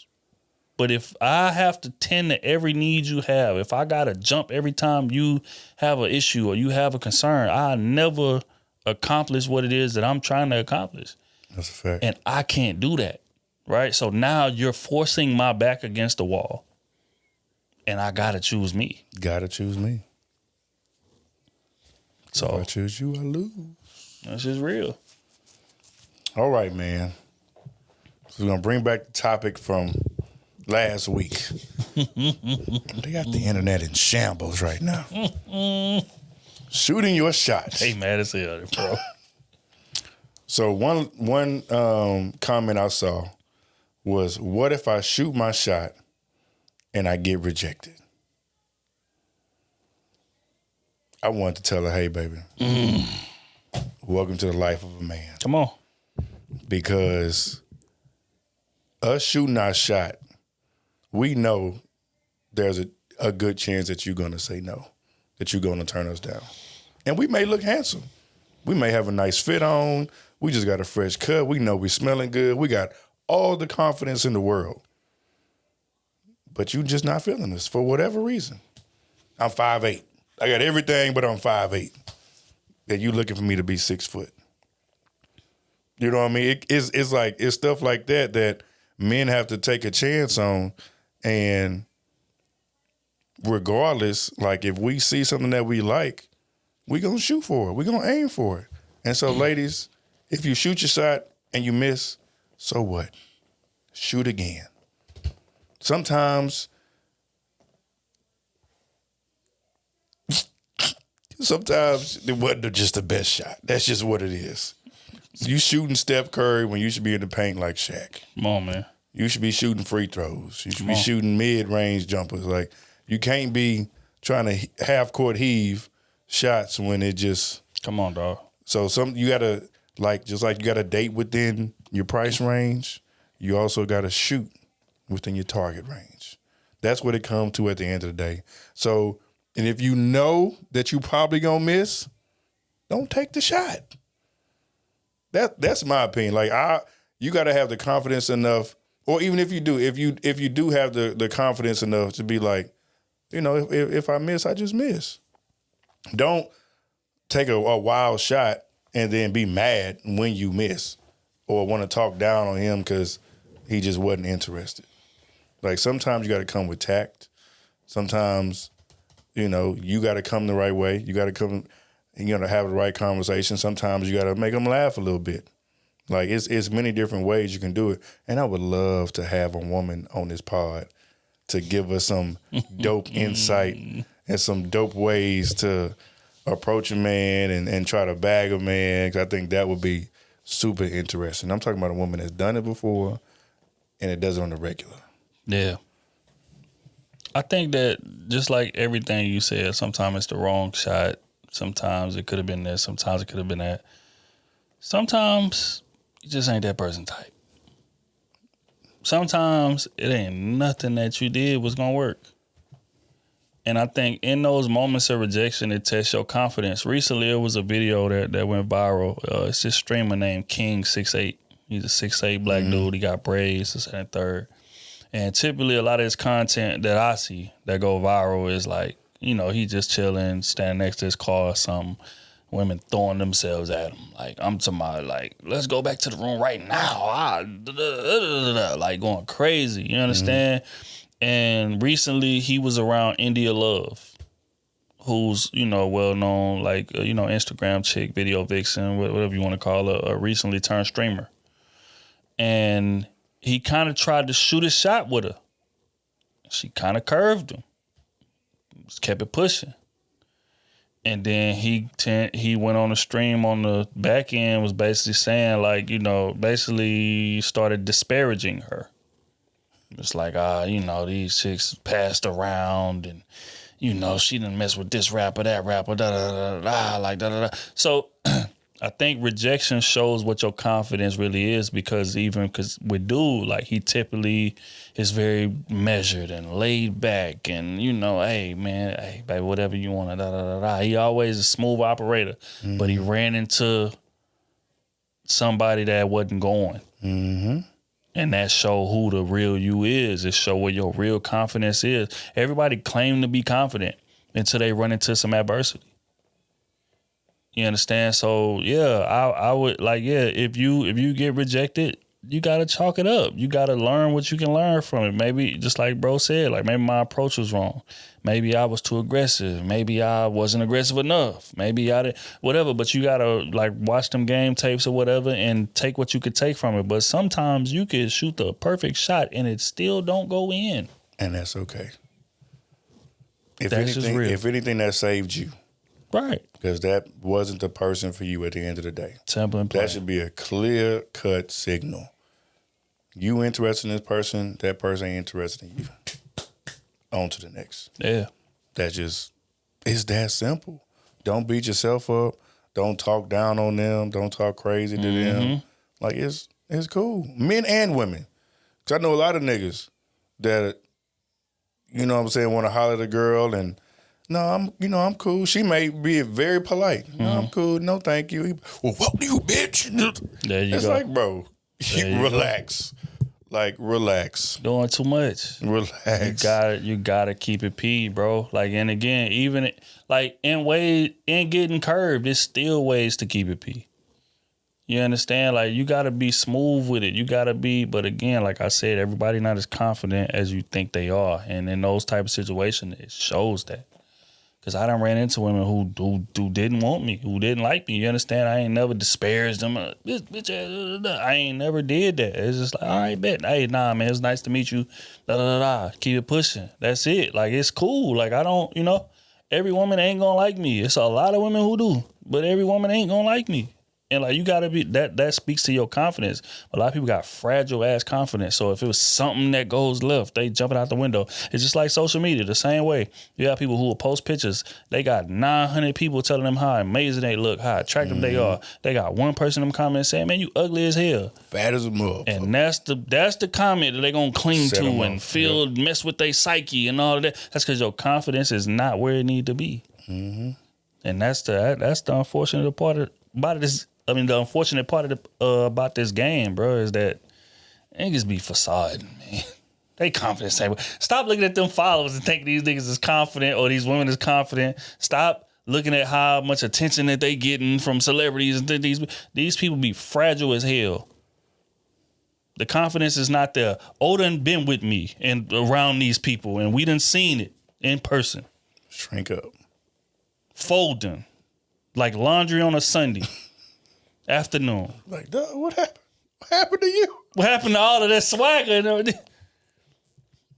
if I have to tend to every need you have, if I got to jump every time you have an issue or you have a concern, I never accomplish what it is that I'm trying to accomplish. That's a fact. And I can't do that, right? So now you're forcing my back against the wall. And I got to choose me. Gotta choose me. So if I choose you, I lose. That's just real. All right, man. So we're going to bring back the topic from last week. They got the internet in shambles right now. Shooting your shots. Hey, mad as hell, bro. So one comment I saw was, what if I shoot my shot and I get rejected? I wanted to tell her, hey, baby, welcome to the life of a man. Come on. Because us shooting our shot, we know there's a good chance that you're going to say no, that you're going to turn us down. And we may look handsome. We may have a nice fit on. We just got a fresh cut. We know we're smelling good. We got all the confidence in the world. but you just not feeling this for whatever reason. I'm 5'8". I got everything, but I'm 5'8". And you looking for me to be 6 foot. You know what I mean? It's like, it's stuff like that men have to take a chance on. And regardless, like if we see something that we like, we gonna shoot for it. We gonna aim for it. And so ladies, if you shoot your shot and you miss, so what? Shoot again. Sometimes it wasn't just the best shot. That's just what it is. You shooting Steph Curry when you should be in the paint like Shaq. Come on, man. You should be shooting free throws. You should be shooting mid-range jumpers. Like, you can't be trying to half-court heave shots when it just... Come on, dog. So you got to, like, just like you got to date within your price range, you also got to shoot within your target range. That's what it comes to at the end of the day. So, and if you know that you probably going to miss, don't take the shot. That's my opinion. Like, you got to have the confidence enough, or even if you do, if you do have the confidence enough to be like, you know, if I miss, I just miss. Don't take a wild shot and then be mad when you miss or want to talk down on him because he just wasn't interested. Like, sometimes you got to come with tact. Sometimes, you know, you got to come the right way. You got to come, you know, have the right conversation. Sometimes you got to make them laugh a little bit. Like, it's many different ways you can do it. And I would love to have a woman on this pod to give us some dope insight and some dope ways to approach a man and try to bag a man. 'Cause I think that would be super interesting. I'm talking about a woman that's done it before and it does it on the regular. Yeah. I think that just like everything you said, sometimes it's the wrong shot. Sometimes it could have been this. Sometimes it could have been that. Sometimes you just ain't that person type. Sometimes it ain't nothing that you did was going to work. And I think in those moments of rejection, it tests your confidence. Recently, it was a video that went viral. It's this streamer named King68. He's a 6'8" black dude. He got braids, this and third. And typically, a lot of his content that I see that go viral is like, you know, he just chilling, standing next to his car or something. Women throwing themselves at him. Like, I'm talking about, like, let's go back to the room right now. Like, going crazy. You understand? And recently, he was around India Love, who's, you know, well-known, like, you know, Instagram chick, video vixen, whatever you want to call her, a recently turned streamer. And he kind of tried to shoot a shot with her. She kind of curved him. Just kept it pushing. And then he went on a stream on the back end, was basically saying, like, you know, basically started disparaging her. It's like, you know, these chicks passed around and, you know, she didn't mess with this rapper, that rapper, da-da-da-da-da, like da-da-da. So I think rejection shows what your confidence really is because with dude, like, he typically is very measured and laid back and, you know, hey, man, hey, baby, whatever you want, da-da-da-da. He always a smooth operator, but he ran into somebody that wasn't going. Mm-hmm. And that show who the real you is. It show where your real confidence is. Everybody claim to be confident until they run into some adversity. You understand? So yeah, I would like, yeah, if you get rejected, you gotta chalk it up. You gotta learn what you can learn from it. Maybe just like bro said, like maybe my approach was wrong. Maybe I was too aggressive. Maybe I wasn't aggressive enough. Maybe I did whatever. But you gotta like watch them game tapes or whatever and take what you could take from it. But sometimes you could shoot the perfect shot and it still don't go in. And that's okay. If anything, that saved you. Right. Because that wasn't the person for you at the end of the day. Simple and plain. That should be a clear-cut signal. You interested in this person, that person ain't interested in you. On to the next. Yeah. It's that simple. Don't beat yourself up. Don't talk down on them. Don't talk crazy to them. Like, it's cool. Men and women. Because I know a lot of niggas that, you know what I'm saying, want to holler at a girl and, no, I'm cool. She may be very polite. No, I'm cool. No, thank you. Well, fuck you, bitch. There you it's go. Like, bro, relax. Like, relax. Doing too much. Relax. You gotta keep it P, bro. Like, and again, even like in getting curved, there's still ways to keep it P. You understand? Like, you gotta be smooth with it. You gotta be, but again, like I said, everybody not as confident as you think they are. And in those type of situations, it shows that. Cause I done ran into women who didn't want me, who didn't like me. You understand? I ain't never disparaged them. This bitch, I ain't never did that. It's just like, all right, bet. Hey, nah, man, it's nice to meet you. Keep it pushing. That's it. Like, it's cool. Like, I don't, every woman ain't gonna like me. It's a lot of women who do, but every woman ain't gonna like me. And like, you gotta be, that speaks to your confidence. A lot of people got fragile ass confidence. So if it was something that goes left, they jumping out the window. It's just like social media, the same way. You have people who will post pictures. They got 900 people telling them how amazing they look, how attractive they are. They got one person in them comments saying, man, you ugly as hell. Fat as a motherfucker. And that's the comment that they gonna cling to and feel, mess with their psyche and all of that. That's because your confidence is not where it need to be. Mm-hmm. And that's the unfortunate part about this. I mean, the unfortunate part of about this game, bro, is that niggas be facade, man. They confident. Stop looking at them followers and thinking these niggas is confident or these women is confident. Stop looking at how much attention that they getting from celebrities and these people be fragile as hell. The confidence is not there. Odin been with me and around these people, and we done seen it in person. Shrink up. Folding like laundry on a Sunday. Afternoon. Like, duh, what happened? What happened to you? What happened to all of that swagger and everything?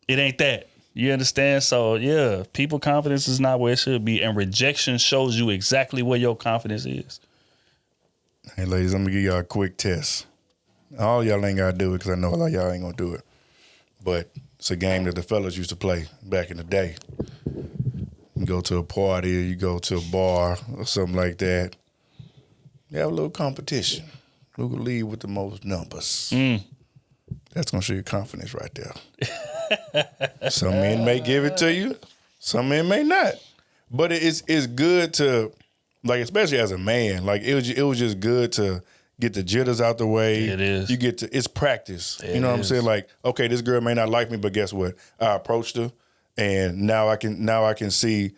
It ain't that. You understand? So, yeah, people confidence is not where it should be, and rejection shows you exactly where your confidence is. Hey, ladies, I'm going to give y'all a quick test. All y'all ain't got to do it because I know a lot of y'all ain't going to do it. But it's a game that the fellas used to play back in the day. You go to a party or you go to a bar or something like that. You have a little competition. Who can lead with the most numbers? That's going to show your confidence right there. Some men may give it to you. Some men may not. But it's good to, like, especially as a man, like, it was just good to get the jitters out the way. It is. You get to, it's practice. You know what I'm saying? Like, okay, this girl may not like me, but guess what? I approached her, and now I can see,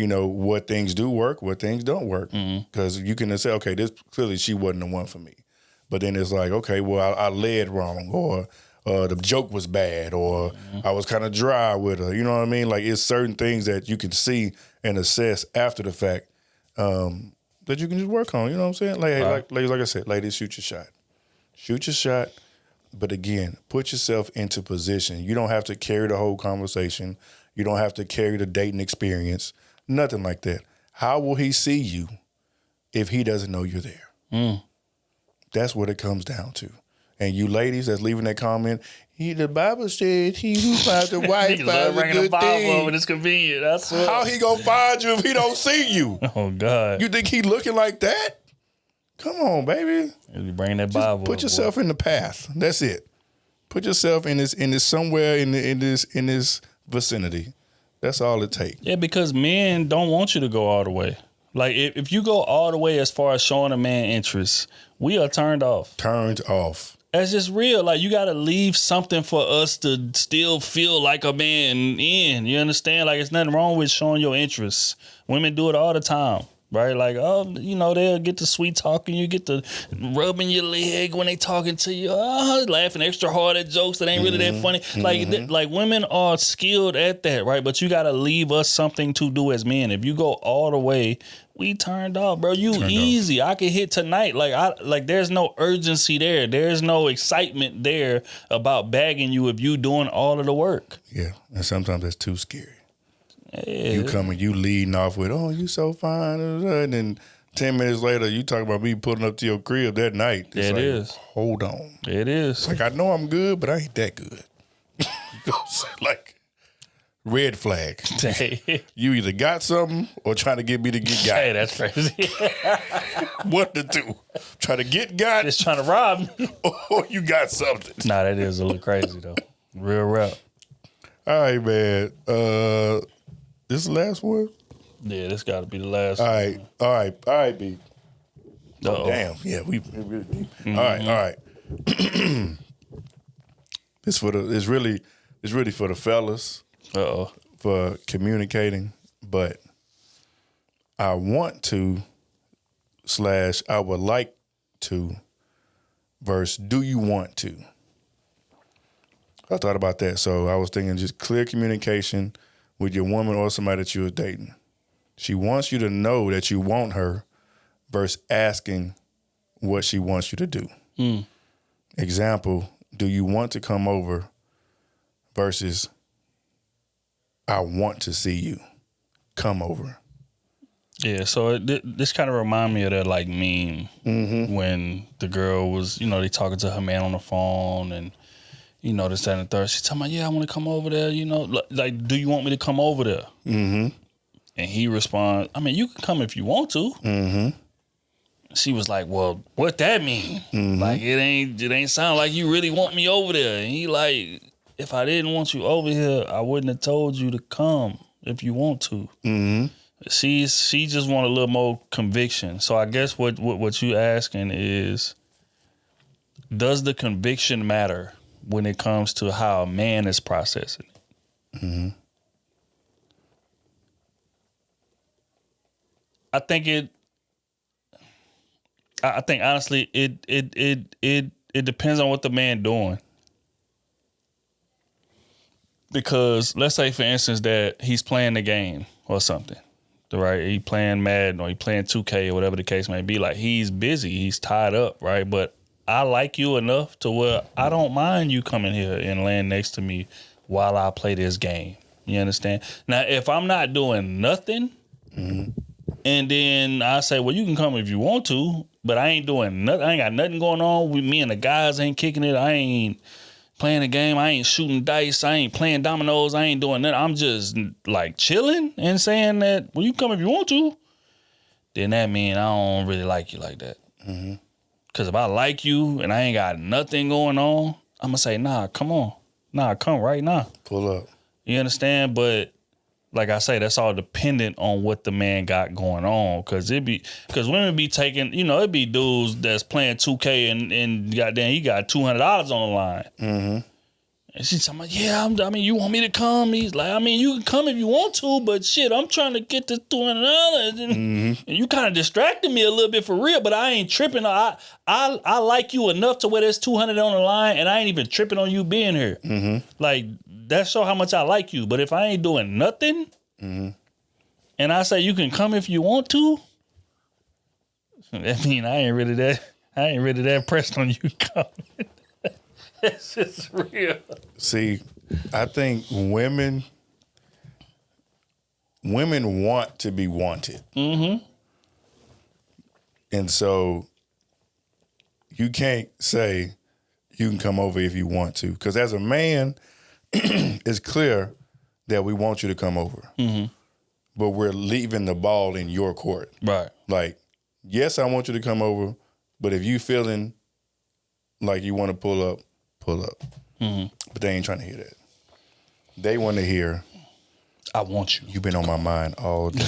what things do work, what things don't work. Because you can say, okay, this clearly she wasn't the one for me. But then it's like, okay, well, I led wrong, or the joke was bad, or I was kind of dry with her. You know what I mean? Like, it's certain things that you can see and assess after the fact that you can just work on. You know what I'm saying? Like, like I said, ladies, shoot your shot. Shoot your shot. But again, put yourself into position. You don't have to carry the whole conversation. You don't have to carry the dating experience. Nothing like that. How will he see you if he doesn't know you're there? That's what it comes down to. And you ladies that's leaving that comment, the Bible said he who finds a wife finds a good thing. When it's convenient. That's how he gonna find you if he don't see you? Oh, God. You think he looking like that? Come on, baby. You bring that Bible. Put yourself in the path. That's it. Put yourself in this somewhere in this vicinity. That's all it takes. Yeah, because men don't want you to go all the way. Like, if you go all the way as far as showing a man interest, we are turned off. Turned off. That's just real. Like, you got to leave something for us to still feel like a man in. You understand? Like, it's nothing wrong with showing your interests. Women do it all the time. Right? Like, they'll get to sweet talking you, get to rubbing your leg when they talking to you, laughing extra hard at jokes that ain't really that funny. Like women are skilled at that, right? But you got to leave us something to do as men. If you go all the way, we turned off, bro. You easy. I can hit tonight. Like there's no urgency there. There's no excitement there about bagging you if you doing all of the work. Yeah, and sometimes that's too scary. Yeah. You coming, you leading off with, oh, you so fine. And then 10 minutes later, you talking about me pulling up to your crib that night. It's it like, is. Hold on. It is. Like, I know I'm good, but I ain't that good. Like, red flag. You either got something or trying to get me to get got. Hey, that's crazy. What to do? Try to get got? Just trying to rob me. Or you got something. Nah, that is a little crazy, though. Real rap. All right, man. This is the last one? Yeah, this got to be the last one. All right, B. Uh-oh. Damn. Yeah, we really deep. All right. It's really for the fellas. For communicating, but I want to / I would like to versus do you want to? I thought about that. So I was thinking just clear communication with your woman or somebody that you were dating. She wants you to know that you want her versus asking what she wants you to do. Example, do you want to come over versus I want to see you come over. Yeah, so this kind of remind me of that like meme when the girl was, they talking to her man on the phone and, this, that, and the third. She's talking about, yeah, I want to come over there, like, do you want me to come over there? Mm-hmm. And he responds, I mean, you can come if you want to. Mm-hmm. She was like, well, what that mean? Mm-hmm. Like, it ain't sound like you really want me over there. And he like, if I didn't want you over here, I wouldn't have told you to come if you want to. Mm-hmm. She just want a little more conviction. So I guess what you asking is, does the conviction matter when it comes to how a man is processing it? Mm-hmm. I think honestly it depends on what the man doing. Because let's say, for instance, that he's playing the game or something, right? He playing Madden or he playing 2K or whatever the case may be. Like, he's busy, he's tied up, right? But I like you enough to where I don't mind you coming here and laying next to me while I play this game. You understand? Now, if I'm not doing nothing, and then I say, well, you can come if you want to, but I ain't doing nothing. I ain't got nothing going on with me and the guys ain't kicking it. I ain't playing a game. I ain't shooting dice. I ain't playing dominoes. I ain't doing that. I'm just like chilling and saying that, well, you come if you want to. Then that mean I don't really like you like that. Mm-hmm. Cause if I like you and I ain't got nothing going on, I'm gonna say, nah, come on. Nah, come right now. Pull up. You understand? But like I say, that's all dependent on what the man got going on. Cause women be taking, it be dudes that's playing 2K and goddamn, he got $200 on the line. Mm-hmm. And she's talking about, yeah, I mean, you want me to come? He's like, I mean, you can come if you want to, but shit, I'm trying to get this $200. And you kind of distracted me a little bit for real, but I ain't tripping. I like you enough to where there's $200 on the line and I ain't even tripping on you being here. Mm-hmm. Like, that show how much I like you. But if I ain't doing nothing and I say you can come if you want to, that mean I ain't really that pressed on you coming. It's just real. See, I think women want to be wanted. Mm-hmm. And so you can't say you can come over if you want to. Because as a man, it's clear that we want you to come over. Mm-hmm. But we're leaving the ball in your court. Right. Like, yes, I want you to come over, but if you feeling like you want to pull up, pull up. Mm-hmm. But they ain't trying to hear that. They want to hear, I want you. You've been on my mind all day.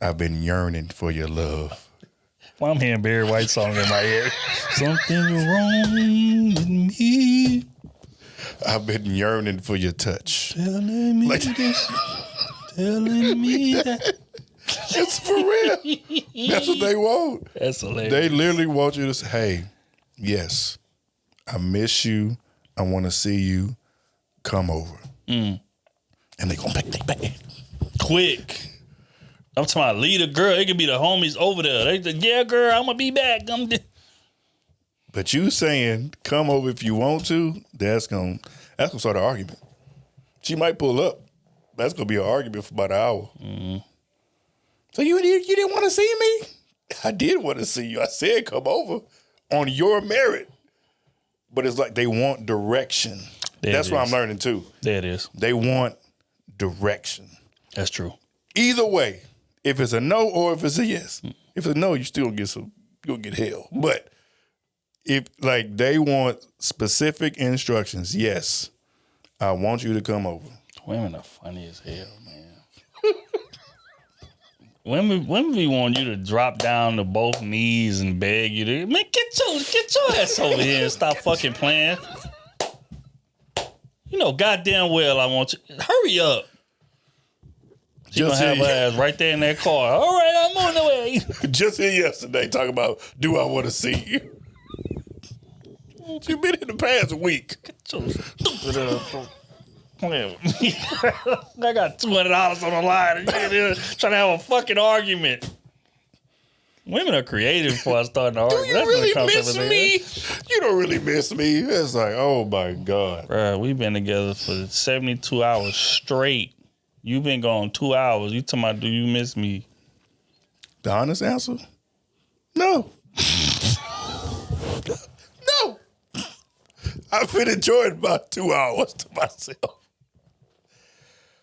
I've been yearning for your love. Well, I'm hearing Barry White song in my head. Something's wrong with me. I've been yearning for your touch. Telling me this. Telling me that. It's for real. That's what they want. That's hilarious. They literally want you to say, hey, yes, I miss you. I want to see you. Come over. And they gonna bang. Quick. I'm talking about lead a girl. It could be the homies over there. They say, yeah, girl, I'm gonna be back. But you saying come over if you want to, that's gonna start an argument. She might pull up. That's gonna be an argument for about an hour. Mm-hmm. So you didn't want to see me? I did want to see you. I said come over on your merit. But it's like they want direction. That's what I'm learning too. There it is. They want direction. That's true. Either way, if it's a no or if it's a yes. If it's a no, you still you'll get hell. But if like they want specific instructions, yes, I want you to come over. Women are funny as hell, man. Women be want you to drop down to both knees and beg you to, man, get your ass over here and stop fucking playing. You know goddamn well I want you. Hurry up. She gonna have her ass right there in that car. All right, I'm on the way. Just here yesterday talking about, do I want to see you? You've been in the past week. Get your stupid ass. I got $200 on the line and you're there trying to have a fucking argument. Women are creative before I start an argument. Do you really miss me? You don't really miss me. It's like, oh my God. Bruh, we've been together for 72 hours straight. You've been gone 2 hours. You talking about, do you miss me? The honest answer? No. No. I've been enjoying about 2 hours to myself.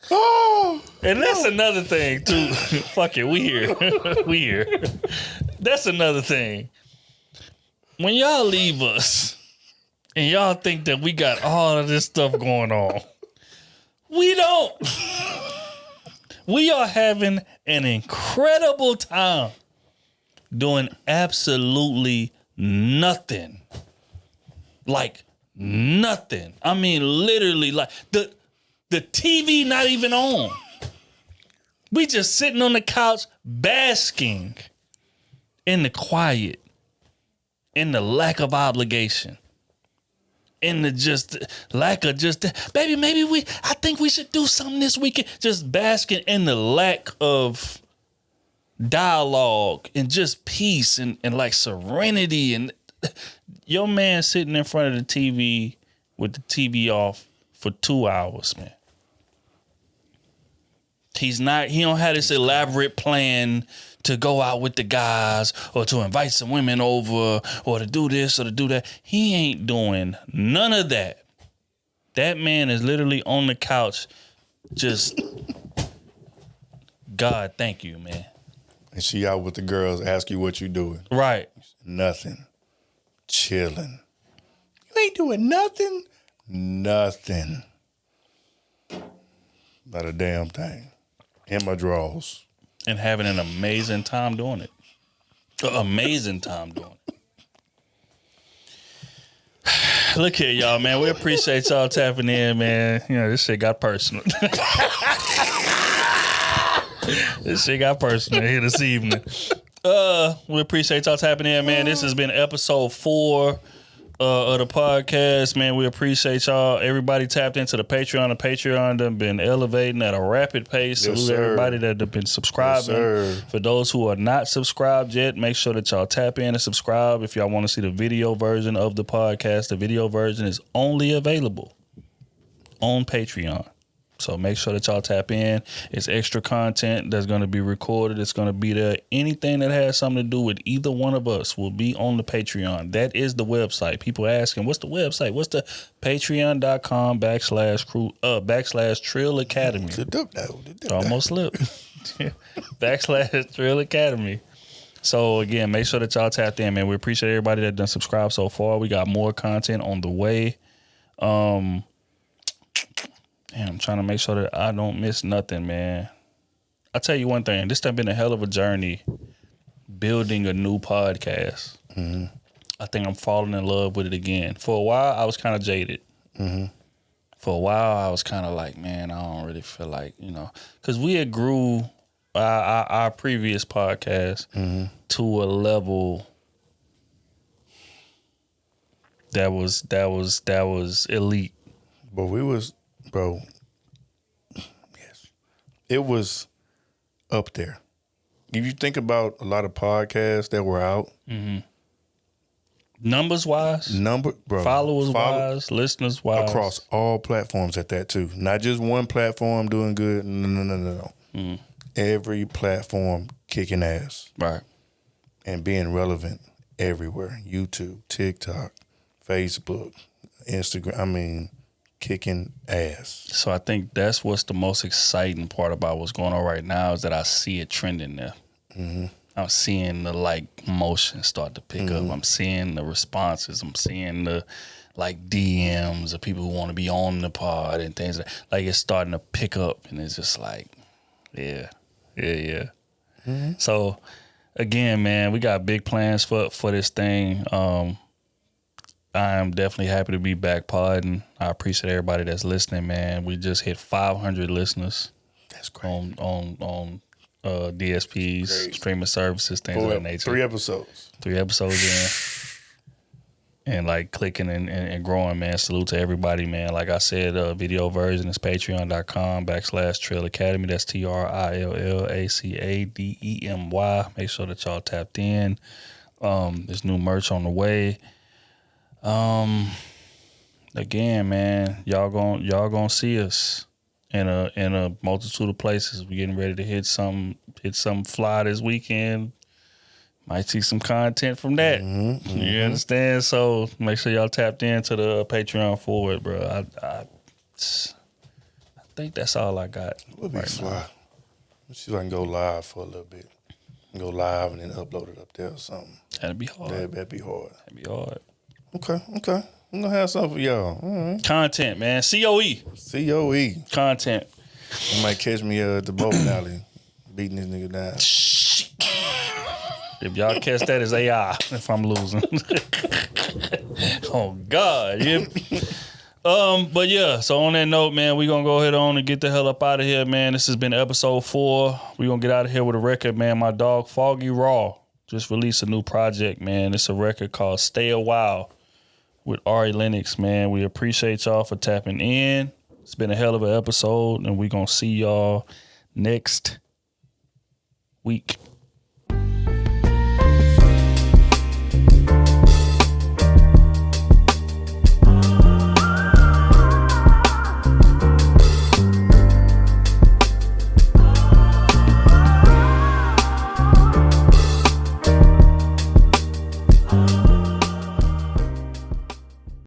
Oh, and that's another thing too. Fuck it, we here. We here. That's another thing. When y'all leave us and y'all think that we got all of this stuff going on, we don't. We are having an incredible time doing absolutely nothing. Like nothing. I mean, literally, like the TV not even on. We just sitting on the couch basking in the quiet, in the lack of obligation, in the just lack of just, baby, I think we should do something this weekend. Just basking in the lack of dialogue and just peace and like serenity. And your man sitting in front of the TV with the TV off for 2 hours, man. He don't have this elaborate plan to go out with the guys or to invite some women over or to do this or to do that. He ain't doing none of that. That man is literally on the couch just, God, thank you, man. And she out with the girls, ask you what you doing. Right. Nothing. Chilling. You ain't doing nothing? Nothing. Not a damn thing. In my drawers. And having an amazing time doing it. Amazing time doing it. Look here, y'all, man. We appreciate y'all tapping in, man. You know, this shit got personal. This shit got personal here this evening. We appreciate y'all tapping in, man. This has been episode 4 of the podcast, man. We appreciate y'all. Everybody tapped into the Patreon. The Patreon done been elevating at a rapid pace. Yes, Salute sir. everybody that have been subscribing. Yes, for those who are not subscribed yet, make sure that y'all tap in and subscribe. If y'all want to see the video version of the podcast, the video version is only available on Patreon. So make sure that y'all tap in. It's extra content that's going to be recorded. It's going to be there. Anything that has something to do with either one of us will be on the Patreon. That is the website. People asking, what's the website? What's the patreon.com/Trill Academy. Almost slipped. /Trill Academy. So again, make sure that y'all tapped in, man. We appreciate everybody that done subscribed so far. We got more content on the way. I'm trying to make sure that I don't miss nothing, man. I'll tell you one thing. This has been a hell of a journey building a new podcast. Mm-hmm. I think I'm falling in love with it again. For a while, I was kind of jaded. Mm-hmm. For a while, I was kind of like, man, I don't really feel like, because we had grew our previous podcast to a level that was elite. But we was... Bro, yes, it was up there. If you think about a lot of podcasts that were out, numbers wise, followers wise, listeners wise, across all platforms at that too. Not just one platform doing good. No. Every platform kicking ass, right, and being relevant everywhere. YouTube, TikTok, Facebook, Instagram. I mean, kicking ass. So I think that's what's the most exciting part about what's going on right now is that I see it trending there. Mm-hmm. I'm seeing the motion start to pick up. I'm seeing the responses. I'm seeing the DMs of people who want to be on the pod and things like it's starting to pick up, and it's just yeah. Mm-hmm. So again, man, we got big plans for this thing. I'm definitely happy to be back podding. I appreciate everybody that's listening, man. We just hit 500 listeners. That's great. On DSPs, streaming services, things of that nature. 3 episodes. 3 episodes in. And like clicking and growing, man. Salute to everybody, man. Like I said, video version is patreon.com/Trill Academy. That's TRILLACADEMY. Make sure that y'all tapped in. There's new merch on the way. Again, man, y'all gonna see us in a multitude of places. We getting ready to hit some fly this weekend. Might see some content from that. You understand? So make sure y'all tapped into the Patreon for it, bro. I think that's all I got. We'll be fly. Let's see if I can go live for a little bit. Go live and then upload it up there or something. That'd be hard. That'd be hard. Okay. I'm gonna have something for y'all. All right. Content, man. COE. Content. You might catch me at the bowling alley beating this nigga down. If y'all catch that, it's AI if I'm losing. Oh, God. Yeah. But yeah, so on that note, man, we're going to go ahead on and get the hell up out of here, man. This has been episode 4. We're going to get out of here with a record, man. My dog, Foggy Raw, just released a new project, man. It's a record called Stay a While with Ari Lennox, man. We appreciate y'all for tapping in. It's been a hell of an episode, and we're going to see y'all next week.